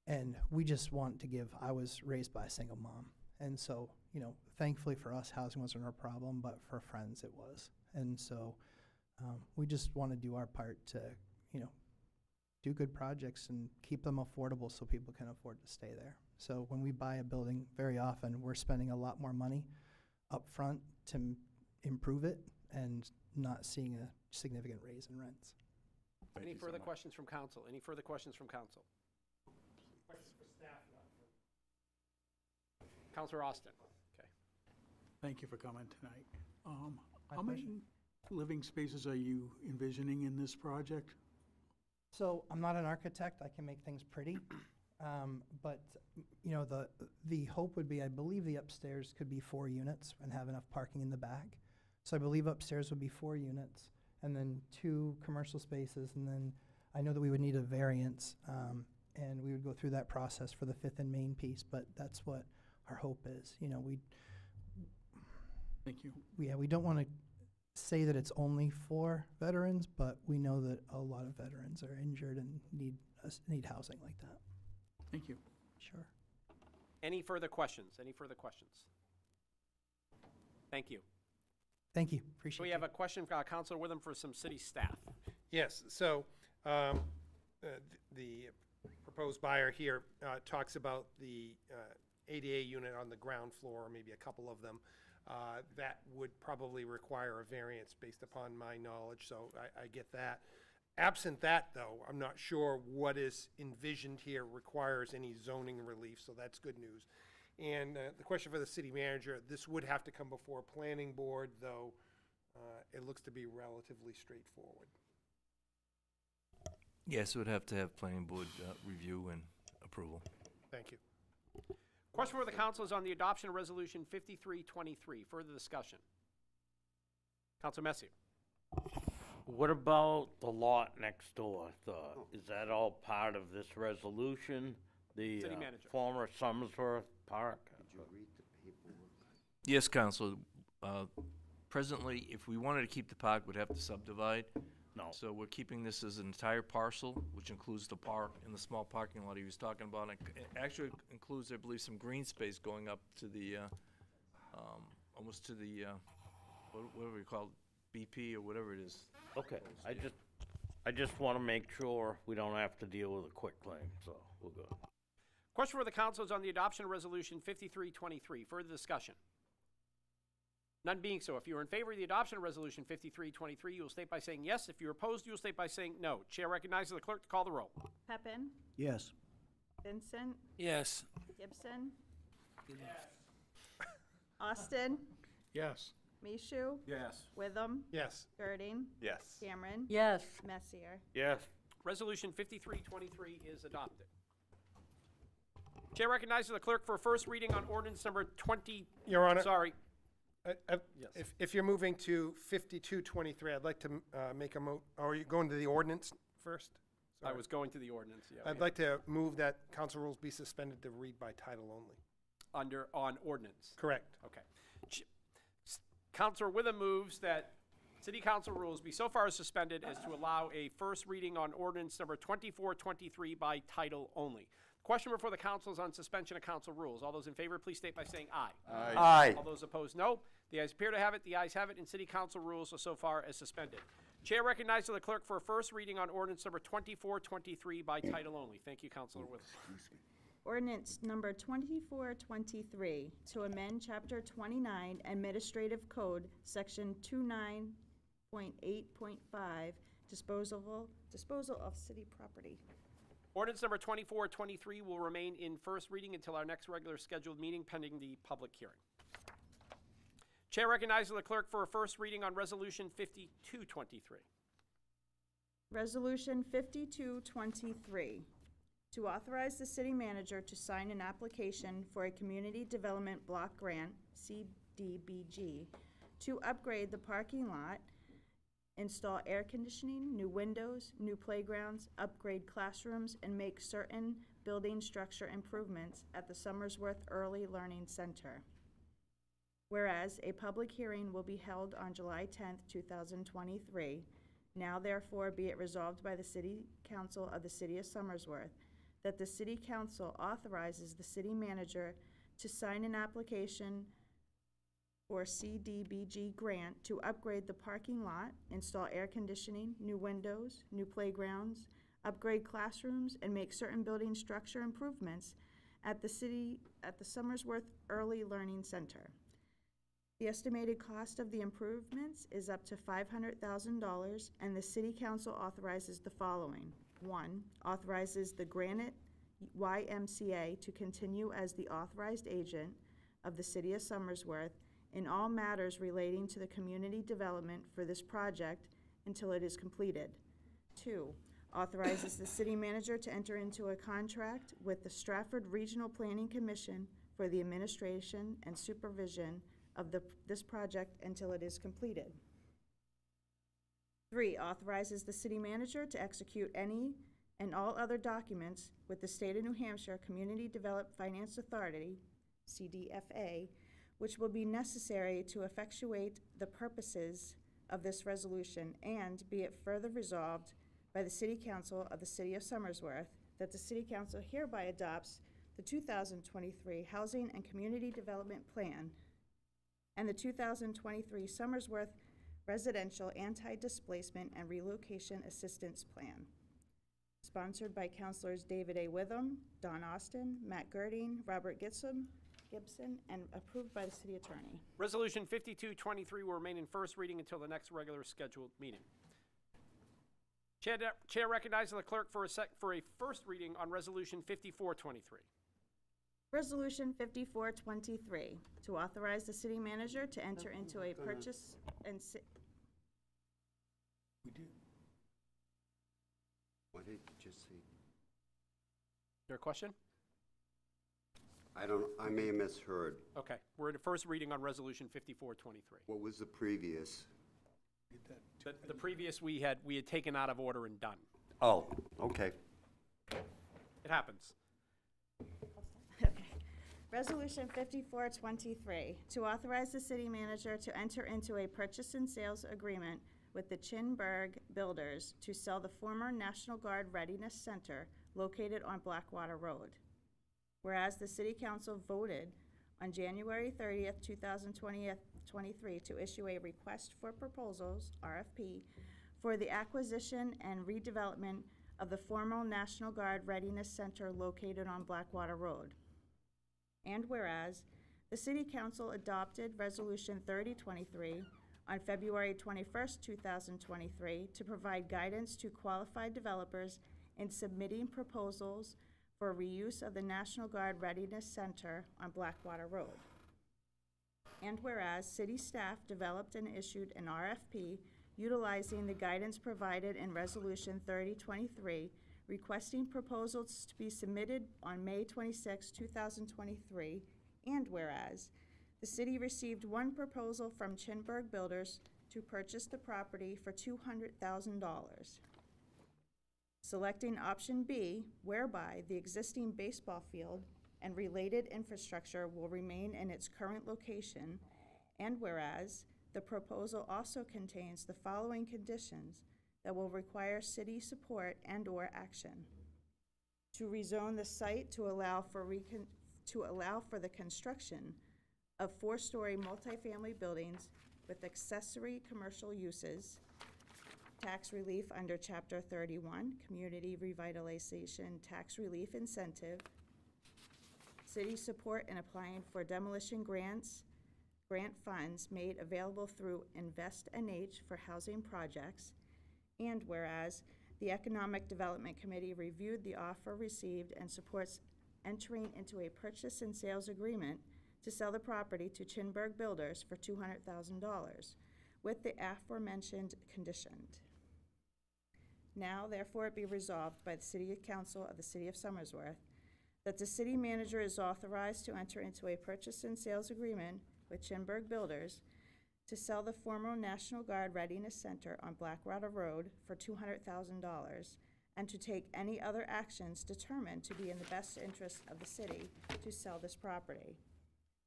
And we just want to give, I was raised by a single mom. And so, you know, thankfully for us, housing wasn't our problem, but for friends it was. And so we just want to do our part to, you know, do good projects and keep them affordable so people can afford to stay there. So when we buy a building, very often we're spending a lot more money up front to improve it and not seeing a significant raise in rents. Any further questions from council? Any further questions from council? Questions for staff? Councilor Austin. Okay. Thank you for coming tonight. How many living spaces are you envisioning in this project? So I'm not an architect. I can make things pretty. But you know, the hope would be, I believe the upstairs could be 4 units and have enough parking in the back. So I believe upstairs would be 4 units and then 2 commercial spaces. And then I know that we would need a variance and we would go through that process for the 5th and Main piece, but that's what our hope is. You know, Thank you. We don't want to say that it's only for veterans, but we know that a lot of veterans are injured and need housing like that. Thank you. Sure. Any further questions? Any further questions? Thank you. Thank you. Appreciate it. So we have a question from Councilor Witham for some city staff. Yes, so the proposed buyer here talks about the ADA unit on the ground floor, or maybe a couple of them. That would probably require a variance based upon my knowledge, so I get that. Absent that, though, I'm not sure what is envisioned here requires any zoning relief, so that's good news. And the question for the city manager, this would have to come before a planning board, though it looks to be relatively straightforward. Yes, it would have to have planning board review and approval. Thank you. Question for the council is on the adoption of Resolution 5323. Further discussion. Council Messier. What about the lot next door? Is that all part of this resolution? The City manager. former Somersworth Park? Did you read the paperwork? Yes, Council. Presently, if we wanted to keep the park, we'd have to subdivide. No. So we're keeping this as an entire parcel, which includes the park and the small parking lot he was talking about. It actually includes, I believe, some green space going up to the, almost to the, whatever you call it, BP or whatever it is. Okay, I just want to make sure we don't have to deal with a quick claim, so we're good. Question for the council is on the adoption of Resolution 5323. Further discussion. None being so, if you are in favor of the adoption of Resolution 5323, you will state by saying yes. If you're opposed, you will state by saying no. Chair recognizes the clerk to call the roll. Peppin, Yes. Vincent, Yes. Gibson. Austin, Yes. Mishu, Yes. Witham, Yes. Girding, Yes. Cameron, Yes. Messier. Yes. Resolution 5323 is adopted. Chair recognizes the clerk for a first reading on ordinance number 20. Your Honor. Sorry. Yes. If you're moving to 5223, I'd like to make a or are you going to the ordinance first? I was going to the ordinance, yeah. I'd like to move that council rules be suspended to read by title only. On ordinance. Correct. Okay. Councilor Witham moves that city council rules be so far suspended as to allow a first reading on ordinance number 2423 by title only. Question before the council is on suspension of council rules. All those in favor, please state by saying aye. Aye. Aye. All those opposed, no. The ayes appear to have it. The ayes have it, and city council rules are so far as suspended. Chair recognizes the clerk for a first reading on ordinance number 2423 by title only. Thank you, Councilor Witham. Ordinance number 2423 to amend Chapter 29 Administrative Code, Section 29.8.5, disposal of city property. Ordinance number 2423 will remain in first reading until our next regular scheduled meeting pending the public hearing. Chair recognizes the clerk for a first reading on Resolution 5223. Resolution 5223 to authorize the city manager to sign an application for a Community Development Block Grant, CDBG, to upgrade the parking lot, install air conditioning, new windows, new playgrounds, upgrade classrooms, and make certain building structure improvements at the Somersworth Early Learning Center. Whereas a public hearing will be held on July 10th, 2023, now therefore be it resolved by the City Council of the City of Somersworth that the City Council authorizes the city manager to sign an application for CDBG grant to upgrade the parking lot, install air conditioning, new windows, new playgrounds, upgrade classrooms, and make certain building structure improvements at the Somersworth Early Learning Center. The estimated cost of the improvements is up to $500,000, and the City Council authorizes the following. 1, authorizes the Granite YMCA to continue as the authorized agent of the City of Somersworth in all matters relating to the community development for this project until it is completed. 2, authorizes the city manager to enter into a contract with the Stratford Regional Planning Commission for the administration and supervision of this project until it is completed. 3, authorizes the city manager to execute any and all other documents with the State of New Hampshire Community Development Finance Authority, CDFA, which will be necessary to effectuate the purposes of this resolution, and be it further resolved by the City Council of the City of Somersworth that the City Council hereby adopts the 2023 Housing and Community Development Plan and the 2023 Somersworth Residential Anti-Displacement and Relocation Assistance Plan. Sponsored by Councilors David A. Witham, Don Austin, Matt Girding, Robert Gibson, and approved by the City Attorney. Resolution 5223 will remain in first reading until the next regular scheduled meeting. Chair recognizes the clerk for a first reading on Resolution 5423. Resolution 5423 to authorize the city manager to enter into a purchase and What did you just say? Your question? I may have misheard. Okay, we're in the first reading on Resolution 5423. What was the previous? The previous we had taken out of order and done. Oh, okay. It happens. Okay. Resolution 5423, to authorize the city manager to enter into a purchase and sales agreement with the Chinburg Builders to sell the former National Guard Readiness Center located on Blackwater Road. Whereas the City Council voted on January 30th, 2023 to issue a request for proposals, RFP, for the acquisition and redevelopment of the former National Guard Readiness Center located on Blackwater Road. And whereas the City Council adopted Resolution 3023 on February 21st, 2023 to provide guidance to qualified developers in submitting proposals for reuse of the National Guard Readiness Center on Blackwater Road. And whereas city staff developed and issued an RFP utilizing the guidance provided in Resolution 3023, requesting proposals to be submitted on May 26, 2023, and whereas the city received one proposal from Chinburg Builders to purchase the property for $200,000. Selecting option B, whereby the existing baseball field and related infrastructure will remain in its current location, and whereas the proposal also contains the following conditions that will require city support and/or action. To rezone the site to allow for the construction of 4-story multifamily buildings with accessory commercial uses, tax relief under Chapter 31, Community Revitalization Tax Relief Incentive, city support in applying for demolition grant funds made available through Invest NH for housing projects, and whereas the Economic Development Committee reviewed the offer received and supports entering into a purchase and sales agreement to sell the property to Chinburg Builders for $200,000, with the aforementioned conditioned. Now, therefore, it be resolved by the City Council of the City of Somersworth that the city manager is authorized to enter into a purchase and sales agreement with Chinburg Builders to sell the former National Guard Readiness Center on Blackwater Road for $200,000 and to take any other actions determined to be in the best interest of the city to sell this property.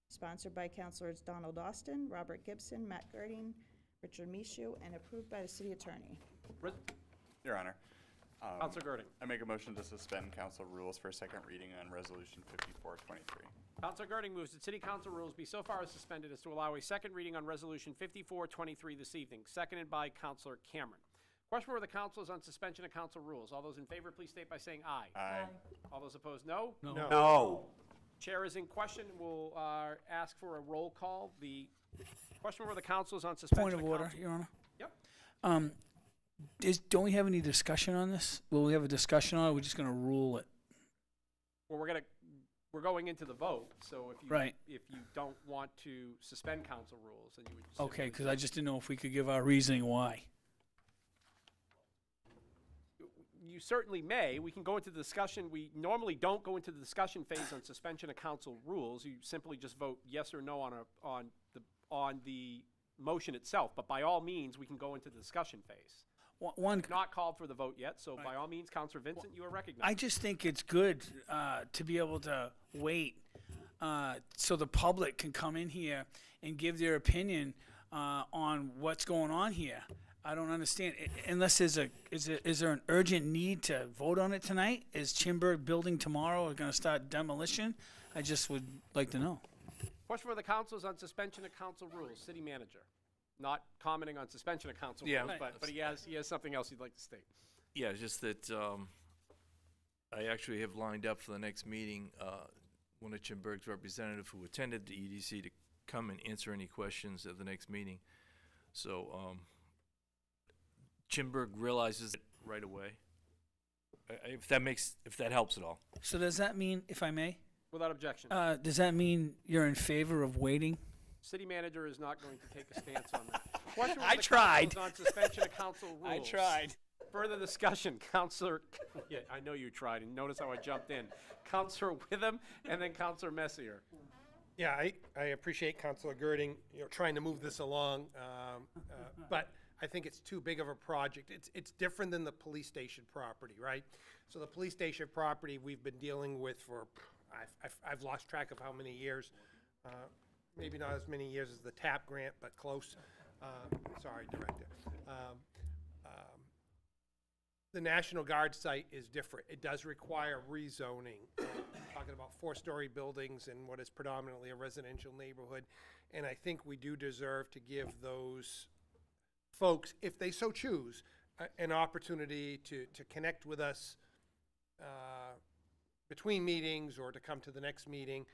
Sponsored by Councilors Donald Austin, Robert Gibson, Matt Girding, Richard Michaud, and approved by the city attorney. Your Honor. Councilor Girding. I make a motion to suspend council rules for second reading on Resolution 5423. Councilor Girding moves that City Council rules be so far as suspended as to allow a second reading on Resolution 5423 this evening, seconded by Councilor Cameron. Question where the council is on suspension of council rules. All those in favor, please state by saying aye. Aye. All those opposed, no? No. Chair is in question. We'll ask for a roll call. The question where the council is on suspension Point of order, council. Your Honor. Yep. Don't we have any discussion on this? Will we have a discussion on it, or we're just gonna rule it? Well, we're going into the vote, so if you don't want to suspend council rules, then you would simply Okay, because I just didn't know if we could give our reasoning why. You certainly may. We can go into the discussion. We normally don't go into the discussion phase on suspension of council rules. You simply just vote yes or no on the motion itself. But by all means, we can go into the discussion phase. One, Not called for the vote yet, so by all means, Councilor Vincent, you are recognized. I just think it's good to be able to wait so the public can come in here and give their opinion on what's going on here. I don't understand. Unless is there an urgent need to vote on it tonight? Is Chinburg building tomorrow going to start demolition? I just would like to know. Question for the council is on suspension of council rules. City manager. Not commenting on suspension of council rules, but he has something else he'd like to state. Yeah, just that I actually have lined up for the next meeting one of Chinburg's representative who attended the EDC to come and answer any questions at the next meeting. So Chinburg realizes it right away. If that helps at all. So does that mean, if I may? Without objection. Does that mean you're in favor of waiting? City manager is not going to take a stance on that. Question I tried. On suspension of council rules. I tried. Further discussion, Counselor, yeah, I know you tried, and notice how I jumped in. Counselor Witham, and then Counselor Messier. Yeah, I appreciate Councilor Girding, trying to move this along, but I think it's too big of a project. It's different than the police station property, right? So the police station property we've been dealing with for, I've lost track of how many years. Maybe not as many years as the TAP grant, but close. Sorry, Director. The National Guard site is different. It does require rezoning. Talking about 4-story buildings in what is predominantly a residential neighborhood. And I think we do deserve to give those folks, if they so choose, an opportunity to connect with us between meetings or to come to the next meeting.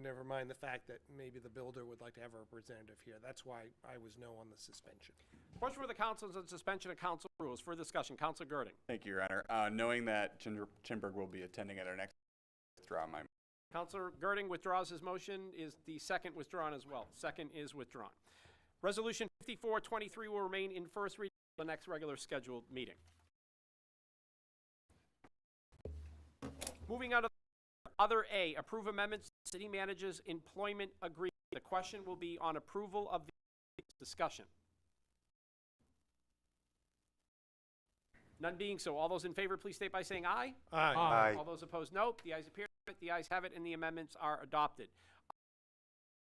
Never mind the fact that maybe the builder would like to have a representative here. That's why I was no on the suspension. Question for the council is on suspension of council rules. For discussion, Counselor Girding. Thank you, Your Honor. Knowing that Chinberg will be attending at our next withdraw my. Counselor Girding withdraws his motion. Is the second withdrawn as well? Second is withdrawn. Resolution 5423 will remain in first reading for the next regular scheduled meeting. Moving on to other A, approve amendments to city manager's employment agreement. The question will be on approval of the discussion. None being so, all those in favor, please state by saying aye. Aye. Aye. All those opposed, no. The ayes appear to have it. The ayes have it, and the amendments are adopted.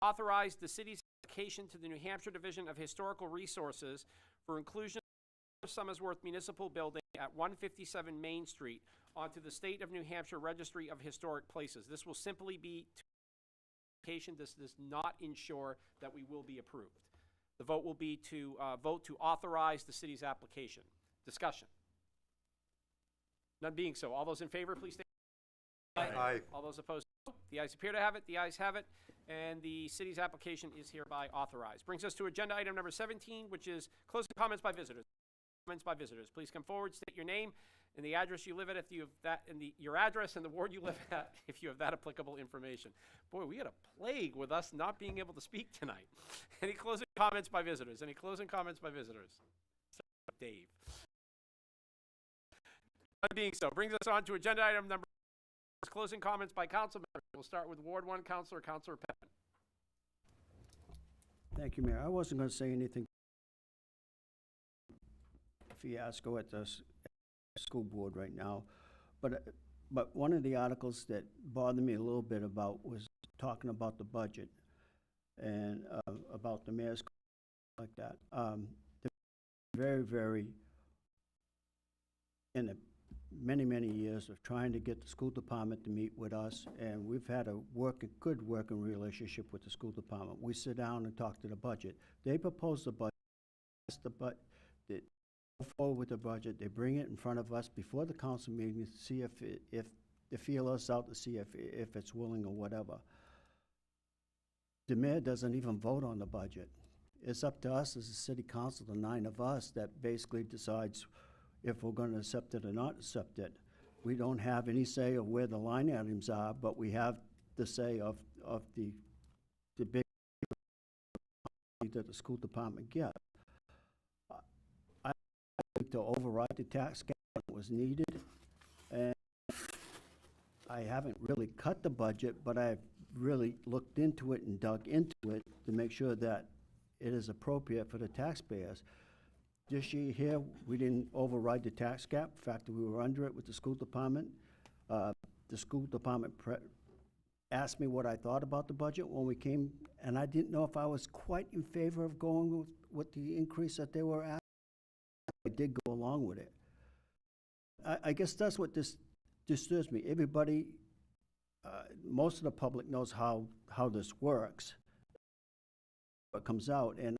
Authorize the city's application to the New Hampshire Division of Historical Resources for inclusion of Somersworth Municipal Building at 157 Main Street onto the State of New Hampshire Registry of Historic Places. This will simply be application. This does not ensure that we will be approved. The vote will be to vote to authorize the city's application. Discussion. None being so, all those in favor, please state aye. Aye. All those opposed, no. The ayes appear to have it. The ayes have it, and the city's application is hereby authorized. Brings us to agenda item number 17, which is closing comments by visitors. Comments by visitors. Please come forward, state your name and the address you live at, if you have that, and your address and the ward you live at, if you have that applicable information. Boy, we had a plague with us not being able to speak tonight. Any closing comments by visitors? Any closing comments by visitors? Dave. That being so, brings us on to agenda item number closing comments by council members. We'll start with Ward 1 Councilor Pepin. Thank you, Mayor. I wasn't going to say anything fiasco at the school board right now, but one of the articles that bothered me a little bit about was talking about the budget and about the mayor's like that. Very, very in the many years of trying to get the school department to meet with us, and we've had a good working relationship with the school department. We sit down and talk to the budget. They propose the budget, they go forward with the budget. They bring it in front of us before the council meeting to see if they feel us out, to see if it's willing or whatever. The mayor doesn't even vote on the budget. It's up to us as a city council, the 9 of us, that basically decides if we're going to accept it or not accept it. We don't have any say of where the line items are, but we have the say of the big that the school department gets. I think to override the tax cap was needed, and I haven't really cut the budget, but I've really looked into it and dug into it to make sure that it is appropriate for the taxpayers. This year here, we didn't override the tax cap. In fact, we were under it with the school department. The school department asked me what I thought about the budget when we came, and I didn't know if I was quite in favor of going with the increase that they were asking. I did go along with it. I guess that's what this disturbs me. Everybody, most of the public knows how this works. What comes out, and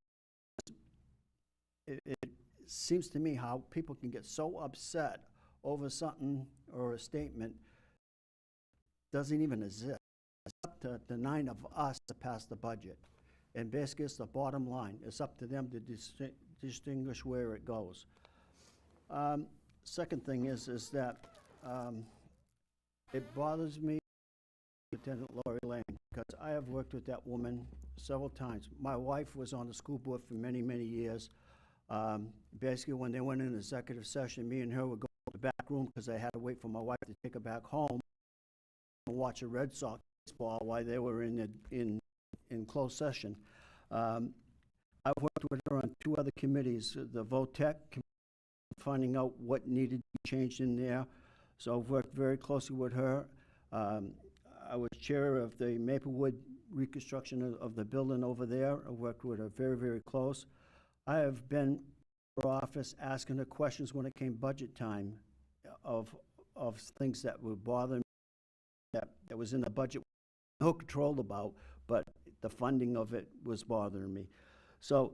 it seems to me how people can get so upset over something or a statement doesn't even exist. It's up to the 9 of us to pass the budget. And basically it's the bottom line. It's up to them to distinguish where it goes. Second thing is that it bothers me, Lieutenant Lori Lane, because I have worked with that woman several times. My wife was on the school board for many years. Basically, when they went in executive session, me and her would go to the back room because I had to wait for my wife to take her back home and watch a Red Sox baseball while they were in closed session. I've worked with her on 2 other committees, the VOTEC, finding out what needed to be changed in there. So I've worked very closely with her. I was chair of the Maplewood reconstruction of the building over there. I worked with her very, very close. I have been in her office asking her questions when it came budget time of things that were bothering me, that was in the budget, no control about, but the funding of it was bothering me. So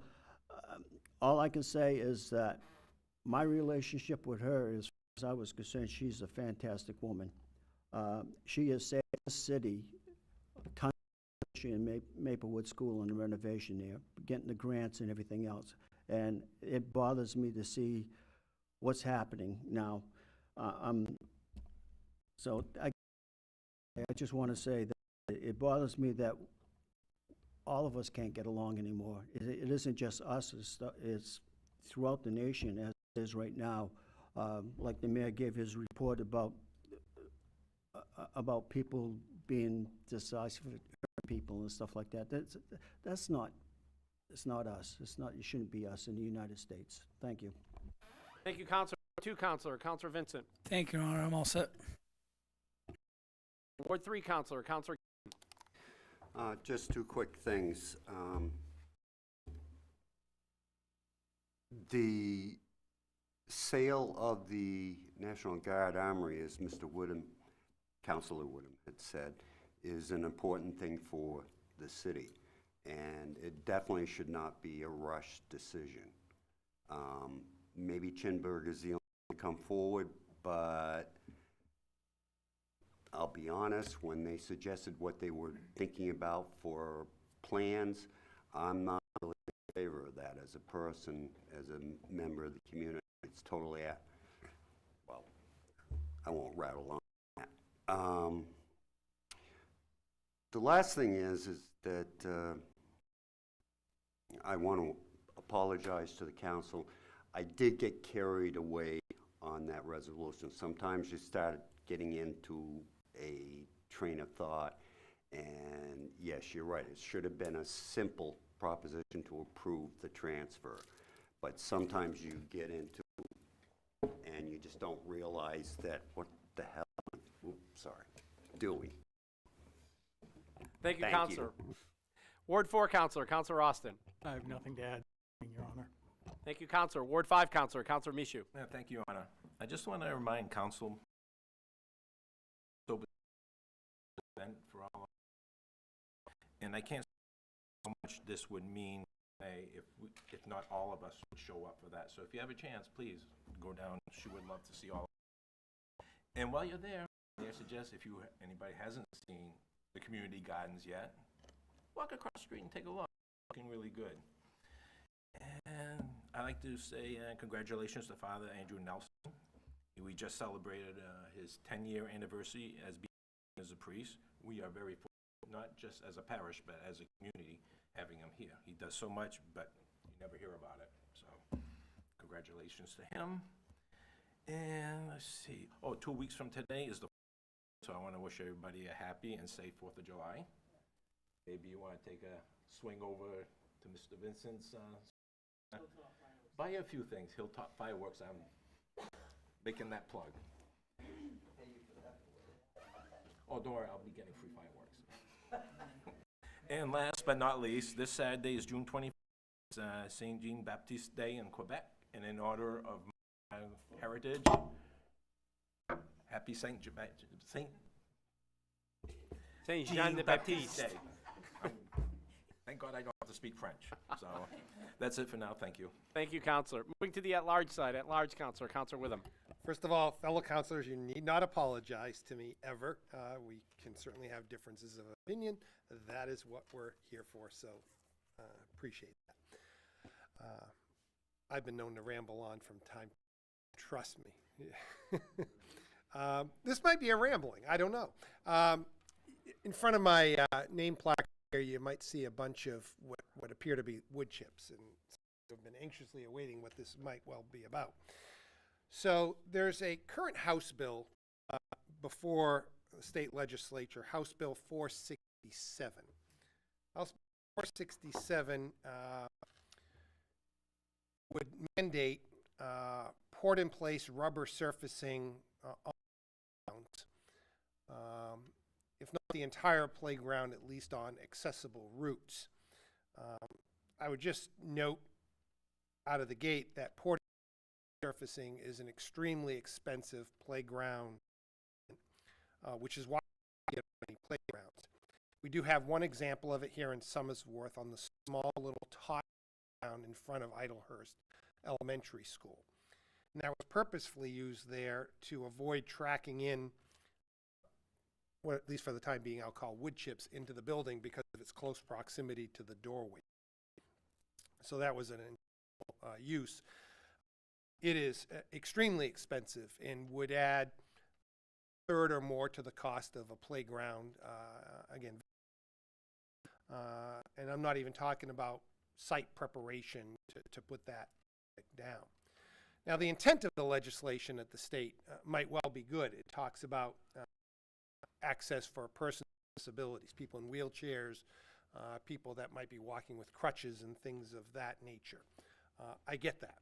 all I can say is that my relationship with her, as far as I was concerned, she's a fantastic woman. She has saved the city a ton in Maplewood School and the renovation there, getting the grants and everything else. And it bothers me to see what's happening now. So I just want to say that it bothers me that all of us can't get along anymore. It isn't just us, it's throughout the nation as it is right now. Like the mayor gave his report about people being decisive people and stuff like that. That's not, it's not us. It shouldn't be us in the United States. Thank you. Thank you, Counselor. 2 Counselor Vincent. Thank you, Your Honor. I'm all set. Ward 3 Counselor Just 2 quick things. The sale of the National Guard Armory, as Mr. Woodham, Councilor Woodham had said, is an important thing for the city, and it definitely should not be a rushed decision. Maybe Chinburg is the only one to come forward, but I'll be honest, when they suggested what they were thinking about for plans, I'm not really in favor of that as a person, as a member of the community. It's totally well, I won't rattle on that. The last thing is that I want to apologize to the council. I did get carried away on that resolution. Sometimes you start getting into a train of thought, and yes, you're right, it should have been a simple proposition to approve the transfer, but sometimes you get into and you just don't realize that what the hell, doing. Thank you, Counselor. Ward 4 Counselor Austin. I have nothing to add, Your Honor. Thank you, Counselor. Ward 5 Counselor Mishu. Yeah, thank you, Your Honor. I just want to remind council for all, and I can't say how much this would mean if not all of us would show up for that. So if you have a chance, please go down. She would love to see all of us. And while you're there, I suggest if anybody hasn't seen the community gardens yet, walk across the street and take a look. It's looking really good. And I'd like to say congratulations to Father Andrew Nelson. We just celebrated his 10-year anniversary as a priest. We are very fortunate, not just as a parish, but as a community, having him here. He does so much, but you never hear about it. So congratulations to him. And let's see. 2 weeks from today is the 4th, so I want to wish everybody a happy and safe 4th of July. Maybe you want to take a swing over to Mr. Vincent's. Buy a few things. Hilltop Fireworks. I'm making that plug. Oh, don't worry, I'll be getting free fireworks. And last but not least, this Saturday is June 25th, St. Jean Baptiste Day in Quebec, and in honor of my heritage, happy Saint Jean the Baptiste Day. Thank God I don't have to speak French. So that's it for now. Thank you. Thank you, Counselor. Moving to the at-large side, at-large Counselor Witham. First of all, fellow councilors, you need not apologize to me ever. We can certainly have differences of opinion. That is what we're here for, so appreciate that. I've been known to ramble on from time. Trust me. This might be a rambling. I don't know. In front of my name plaque here, you might see a bunch of what appear to be wood chips. And have been anxiously awaiting what this might well be about. So there's a current House bill before the state legislature, House Bill 467. House Bill 467 would mandate poured-in-place rubber surfacing on grounds, if not the entire playground, at least on accessible routes. I would just note out of the gate that poured surfacing is an extremely expensive playground, which is why we get many playgrounds. We do have one example of it here in Somersworth on the small little tot ground in front of Idlehurst Elementary School. And that was purposefully used there to avoid tracking in, what at least for the time being I'll call wood chips, into the building because of its close proximity to the doorway. So that was an use. It is extremely expensive and would add a third or more to the cost of a playground. Again, and I'm not even talking about site preparation to put that down. Now, the intent of the legislation at the state might well be good. It talks about access for persons with disabilities, people in wheelchairs, people that might be walking with crutches and things of that nature. I get that.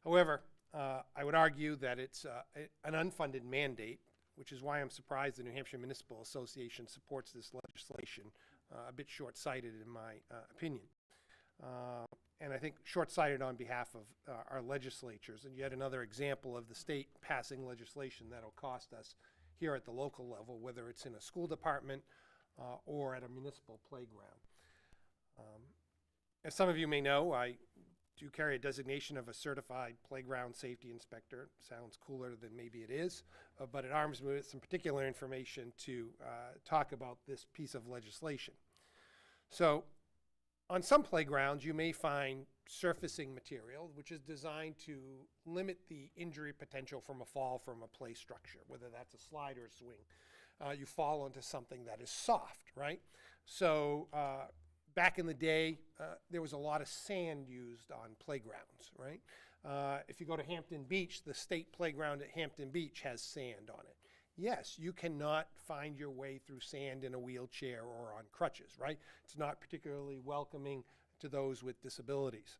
However, I would argue that it's an unfunded mandate, which is why I'm surprised the New Hampshire Municipal Association supports this legislation, a bit short-sighted in my opinion. And I think short-sighted on behalf of our legislatures, and yet another example of the state passing legislation that'll cost us here at the local level, whether it's in a school department or at a municipal playground. As some of you may know, I do carry a designation of a certified playground safety inspector. Sounds cooler than maybe it is, but it arms me with some particular information to talk about this piece of legislation. So on some playgrounds, you may find surfacing material, which is designed to limit the injury potential from a fall from a play structure, whether that's a slide or a swing. You fall onto something that is soft, right? So back in the day, there was a lot of sand used on playgrounds, right? If you go to Hampton Beach, the state playground at Hampton Beach has sand on it. Yes, you cannot find your way through sand in a wheelchair or on crutches, right? It's not particularly welcoming to those with disabilities.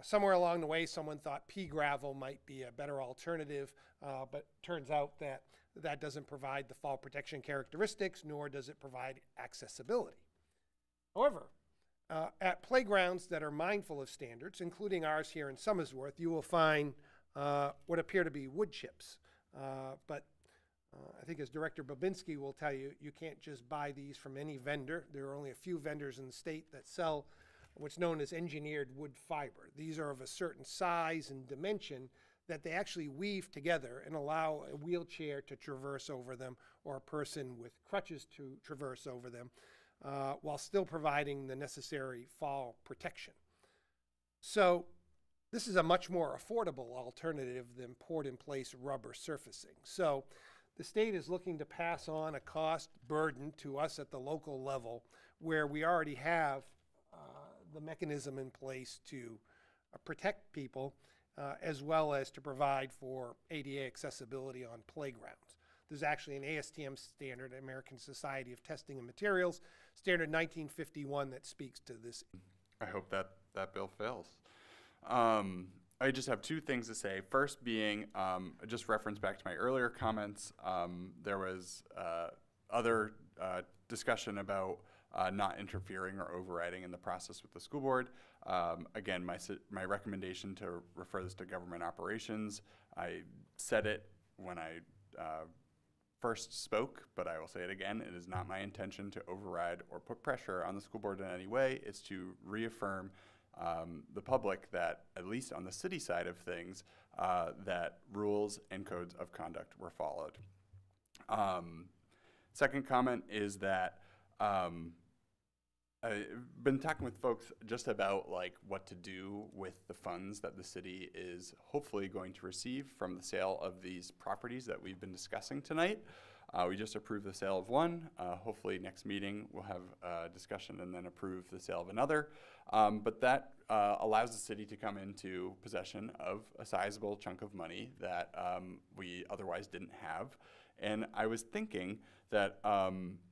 Somewhere along the way, someone thought pea gravel might be a better alternative, but turns out that that doesn't provide the fall protection characteristics, nor does it provide accessibility. However, at playgrounds that are mindful of standards, including ours here in Somersworth, you will find what appear to be wood chips. But I think as Director Babinski will tell you, you can't just buy these from any vendor. There are only a few vendors in the state that sell what's known as engineered wood fiber. These are of a certain size and dimension that they actually weave together and allow a wheelchair to traverse over them or a person with crutches to traverse over them while still providing the necessary fall protection. So this is a much more affordable alternative than poured-in-place rubber surfacing. So the state is looking to pass on a cost burden to us at the local level where we already have the mechanism in place to protect people as well as to provide for ADA accessibility on playgrounds. There's actually an ASTM standard, American Society of Testing and Materials, standard 1951 that speaks to this. I hope that bill fails. I just have two things to say. First being, just reference back to my earlier comments, there was other discussion about not interfering or overriding in the process with the school board. Again, my recommendation to refer this to government operations, I said it when I first spoke, but I will say it again, it is not my intention to override or put pressure on the school board in any way. It's to reaffirm the public that, at least on the city side of things, that rules and codes of conduct were followed. Second comment is that I've been talking with folks just about like what to do with the funds that the city is hopefully going to receive from the sale of these properties that we've been discussing tonight. We just approved the sale of one. Hopefully next meeting we'll have a discussion and then approve the sale of another. But that allows the city to come into possession of a sizable chunk of money that we otherwise didn't have. And I was thinking that,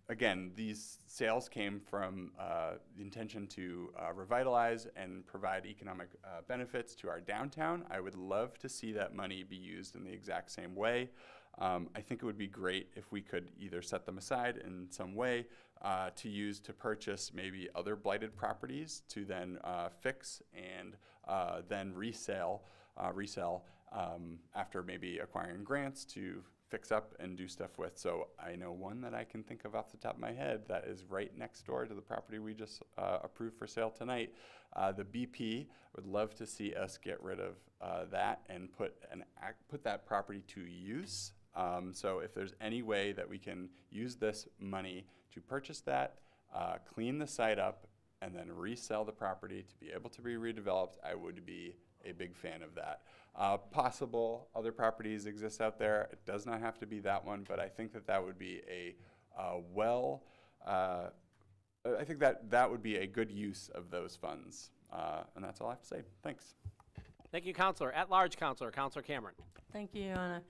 again, these sales came from the intention to revitalize and provide economic benefits to our downtown. I would love to see that money be used in the exact same way. I think it would be great if we could either set them aside in some way to use to purchase maybe other blighted properties to then fix and then resell after maybe acquiring grants to fix up and do stuff with. So I know one that I can think of off the top of my head that is right next door to the property we just approved for sale tonight. The BP would love to see us get rid of that and put that property to use. So if there's any way that we can use this money to purchase that, clean the site up, and then resell the property to be able to be redeveloped, I would be a big fan of that. Possible other properties exist out there. It does not have to be that one, but I think that that would be I think that would be a good use of those funds. And that's all I have to say. Thanks. Thank you, Councilor. At-large Councilor, Councilor Cameron. Thank you, Your Honor.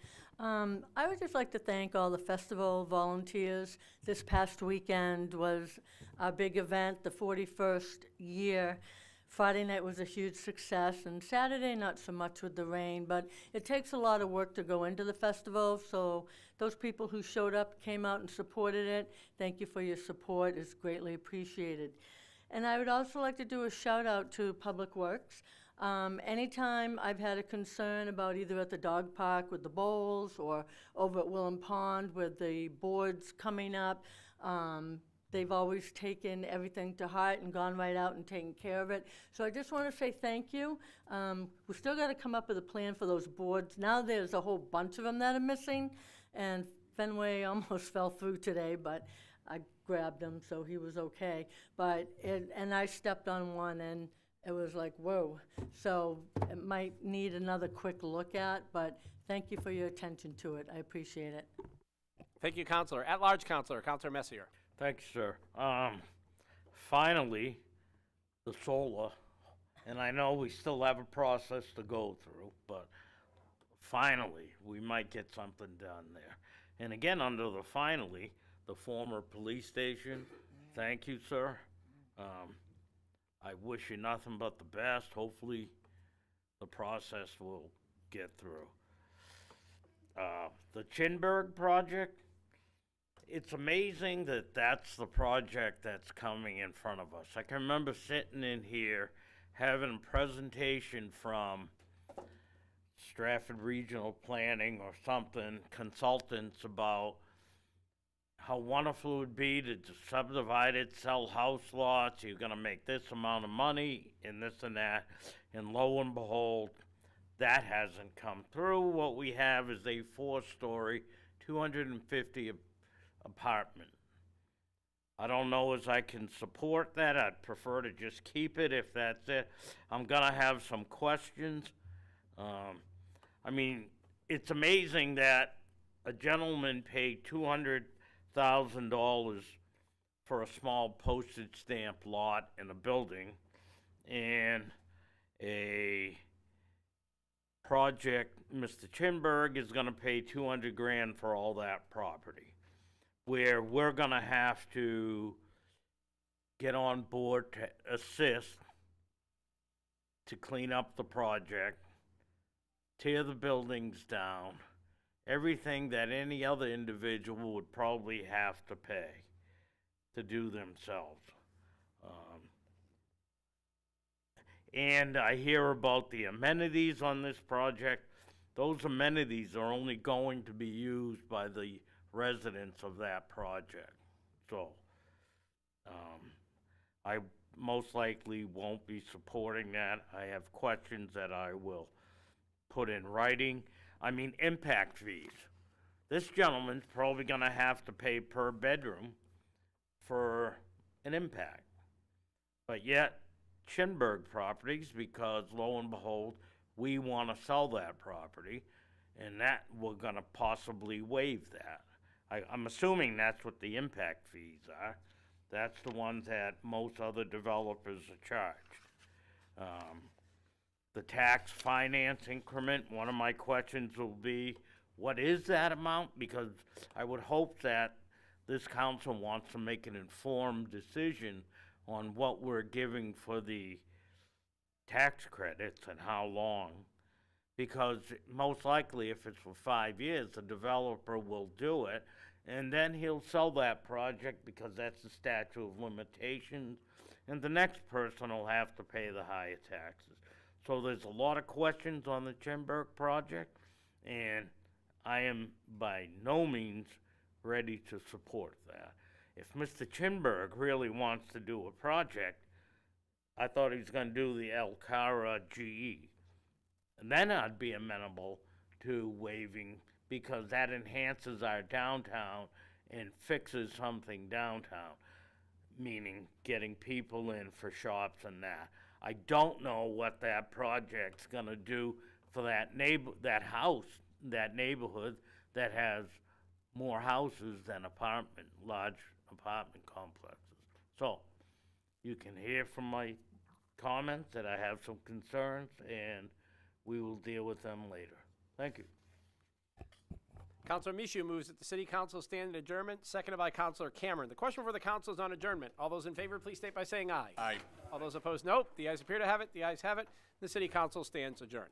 I would just like to thank all the festival volunteers. This past weekend was our big event, the 41st year. Friday night was a huge success, and Saturday not so much with the rain, but it takes a lot of work to go into the festival, so those people who showed up, came out and supported it, thank you for your support. It's greatly appreciated. And I would also like to do a shout out to Public Works. Anytime I've had a concern about either at the dog park with the bowls or over at Willem Pond with the boards coming up, they've always taken everything to heart and gone right out and taken care of it. So I just want to say thank you. We've still got to come up with a plan for those boards. Now there's a whole bunch of them that are missing, and Fenway almost fell through today, but I grabbed him, so he was okay. And I stepped on one, and it was like, whoa. So it might need another quick look at, but thank you for your attention to it. I appreciate it. Thank you, Councilor. At-large Councilor, Councilor Messier. Thanks, sir. Finally, the solar, and I know we still have a process to go through, but finally, we might get something done there. And again, under the finally, the former police station, thank you, sir. I wish you nothing but the best. Hopefully, the process will get through. The Chinburg project, it's amazing that that's the project that's coming in front of us. I can remember sitting in here having a presentation from Stratford Regional Planning or something, consultants, about how wonderful it would be to just subdivide it, sell house lots, you're going to make this amount of money and this and that. And lo and behold, that hasn't come through. What we have is a 4-story, 250 apartment. I don't know as I can support that. I'd prefer to just keep it if that's it. I'm going to have some questions. I mean, it's amazing that a gentleman paid $200,000 for a small postage stamp lot in a building, and a project, Mr. Chinburg, is going to pay $200,000 for all that property, where we're going to have to get on board to assist to clean up the project, tear the buildings down, everything that any other individual would probably have to pay to do themselves. And I hear about the amenities on this project. Those amenities are only going to be used by the residents of that project. So, I most likely won't be supporting that. I have questions that I will put in writing. I mean, impact fees. This gentleman's probably going to have to pay per bedroom for an impact. But yet, Chinburg Properties, because lo and behold, we want to sell that property, and that we're going to possibly waive that. I'm assuming that's what the impact fees are. That's the ones that most other developers are charged. The tax finance increment, one of my questions will be, what is that amount? Because I would hope that this council wants to make an informed decision on what we're giving for the tax credits and how long. Because most likely, if it's for 5 years, the developer will do it, and then he'll sell that project because that's the statute of limitations, and the next person will have to pay the higher taxes. So there's a lot of questions on the Chinburg project, and I am by no means ready to support that. If Mr. Chinburg really wants to do a project, I thought he was going to do the El Cara GE. And then I'd be amenable to waiving, because that enhances our downtown and fixes something downtown, meaning getting people in for shops and that. I don't know what that project's gonna do for that that neighborhood that has more houses than large apartment complexes. So, you can hear from my comments that I have some concerns, and we will deal with them later. Thank you. Councilor Michoud moves that the city council stand in adjournment, seconded by Councilor Cameron. The question for the council is on adjournment. All those in favor, please state by saying aye. Aye. All those opposed, no. The ayes appear to have it. The ayes have it. The city council stands adjourned.